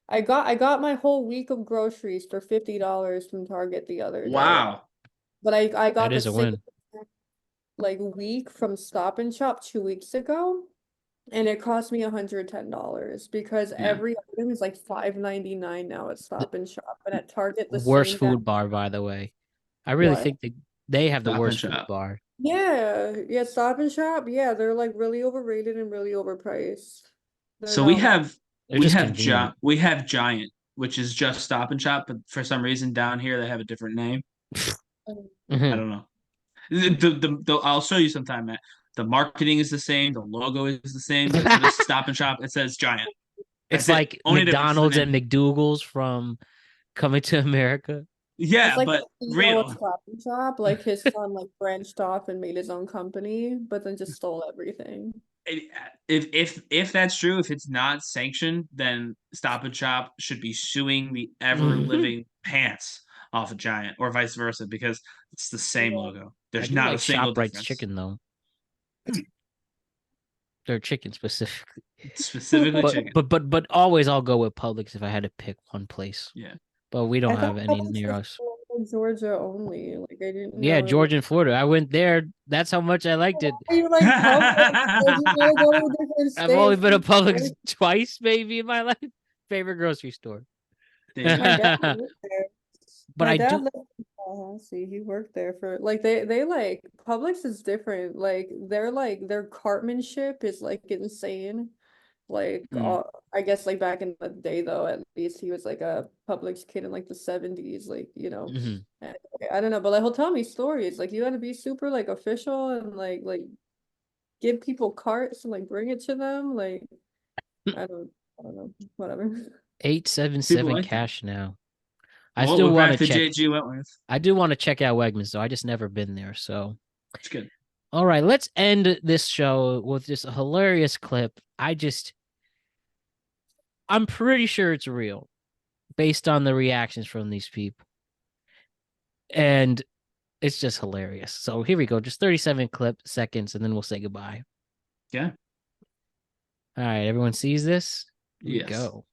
I got my whole week of groceries for $50 from Target the other day. Wow. But I That got the is a same win. like week from Stop and Shop 2 weeks ago. And it cost me $110 because Yeah. every item is like $5.99 now at The Stop and Shop, and at Target the worst same that food bar, by the way. I really what? think they have the Stop and worst food shop. bar. Yeah, yeah, Stop and Shop. Yeah, they're like really overrated and really overpriced. They're So we not have They're just convenient. we have Giant, which is just Stop and Shop, but for some reason down here they have a different name. I Mhm. don't know. I'll show you sometime, Matt. The marketing is the same, the logo is the same, but for the Stop and Shop it says Giant. It's That's it. like Only difference is the McDonald's and name. McDougal's from Coming to America. It's Yeah, like but the CEO of real. Stop and Shop, like his son like branched off and made his own company, but then just stole everything. If that's true, if it's not sanctioned, then Stop and Shop should be suing the ever Mhm. living pants off of Giant, or vice versa, because it's the same Yeah. logo. I There's do not a like single ShopRite's difference. chicken though. Their chicken specifically. Specifically But chicken. but always I'll go with Publix if I had to pick one place. Yeah. But we I don't thought have any Publix near was us. for Georgia only. Like I didn't Yeah, know it was. Georgia and Florida. I went there. That's how much I liked it. You like Publix? Like you gotta go to different I've only states. been to Publix twice, maybe in my life. favorite grocery store. There you My go. dad worked there. But My I dad do. lived in Tallahassee. He worked there for like they like Publix is different. Like their cartmanship is like insane. Like Mm. I guess like back in the day though, at least he was like a Publix kid in like the 70s, like Mhm. and, I don't know, but like he'll tell me stories. Like you gotta be super like official and like give people carts and like bring it to them. Like I don't know, whatever. People 877 like that. cash now. I Well, still we're want back to to check. JG Wentworth. I do want to check out Wegmans though. I just never been there. So, It's good. all right, let's end this show with just a hilarious clip. I'm pretty sure it's real based on the reactions from these people. And it's just hilarious. So here we go. Just 37 seconds, and then we'll say goodbye. Yeah. All right, everyone sees this? Here we Yes. go.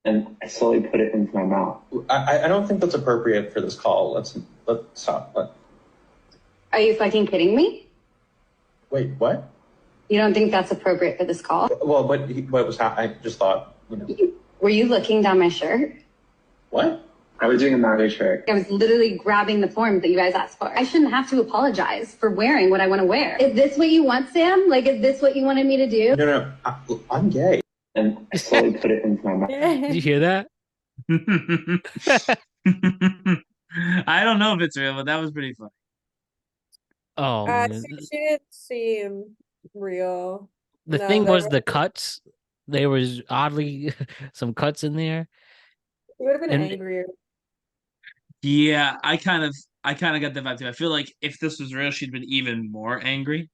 And I slowly put it into my mouth. I don't think that's appropriate for this call. Let's stop. Are you fucking kidding me? Wait, what? You don't think that's appropriate for this call? Well, what was happening? I just thought, Were you looking down my shirt? What? I was doing a magic trick. I was literally grabbing the form that you guys asked for. I shouldn't have to apologize for wearing what I want to wear. Is this what you want, Sam? Like, is this what you wanted me to do? No. I'm gay. And I slowly put it into my mouth. Did you hear that? I don't know if it's real, but that was pretty funny. Oh, man. She didn't seem real. The No, thing that was the cuts. There was oddly some cuts in there. She would have been And- angrier. Yeah, I kind of got the vibe too. I feel like if this was real, she'd been even more angry.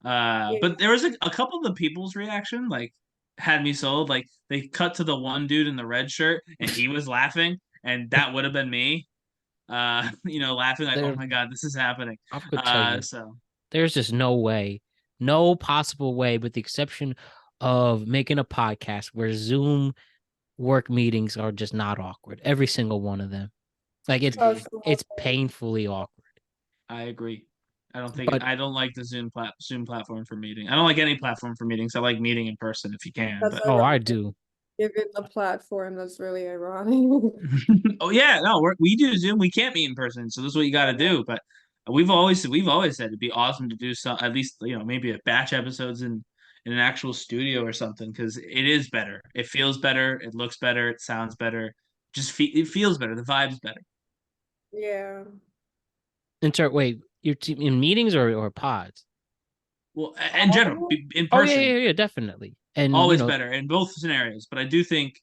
But there was a couple of the people's reaction like had me sold. Like they cut to the one dude in the red shirt and he was laughing, and that would have been me. Laughing like, oh my god, this is happening. I could tell you, So there's just no possible way, with the exception of making a podcast where Zoom work meetings are just not awkward. Every single one of them. Like it's painfully awkward. I agree. But- I don't like the Zoom platform for meeting. I don't like any platform for meetings. I like meeting in person if you can. That's But... Oh, I do. Given the platform, that's really ironic. Oh yeah, no, we do Zoom. We can't meet in person, so this is what you got to do. But we've always said it'd be awesome to do some, at least maybe a batch episodes in an actual studio or something, because it is better. It feels better. It looks better. It sounds better. It feels better. The vibe's better. Yeah. Wait, you're in meetings or pods? Well, in general, in Oh person, yeah, definitely. And always better in both scenarios. But I do think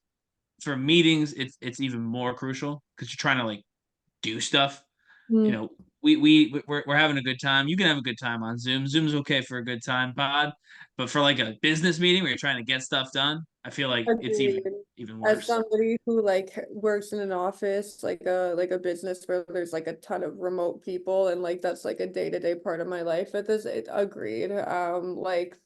for meetings, it's even more crucial because you're trying to like do stuff. Mm. We're having a good time. You can have a good time on Zoom. Zoom's okay for a good time pod, but for like a business meeting where you're trying to get stuff done, I feel like it's Agreed. even As worse. somebody who like works in an office, like a business where there's like a ton of remote people, and like that's like a day-to-day part of my life at this, agreed. Like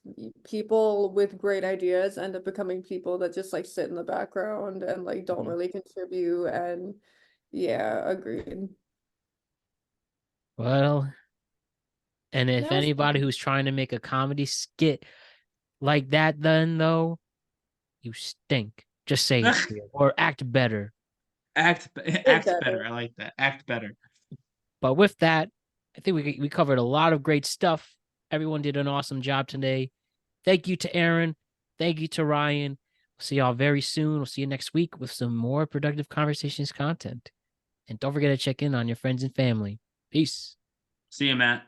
people with great ideas end up becoming people that just like sit in the background and like don't Mhm. really contribute, and yeah, agreed. Well, and if No, it's anybody who's trying to make a comedy skit like that, then though, you stink. Just say it, Theo, or act better. Act better. better. I like that. Act better. But with that, I think we covered a lot of great stuff. Everyone did an awesome job today. Thank you to Aaron. Thank you to Ryan. We'll see y'all very soon. We'll see you next week with some more productive conversations content. And don't forget to check in on your friends and family. Peace. See you, Matt.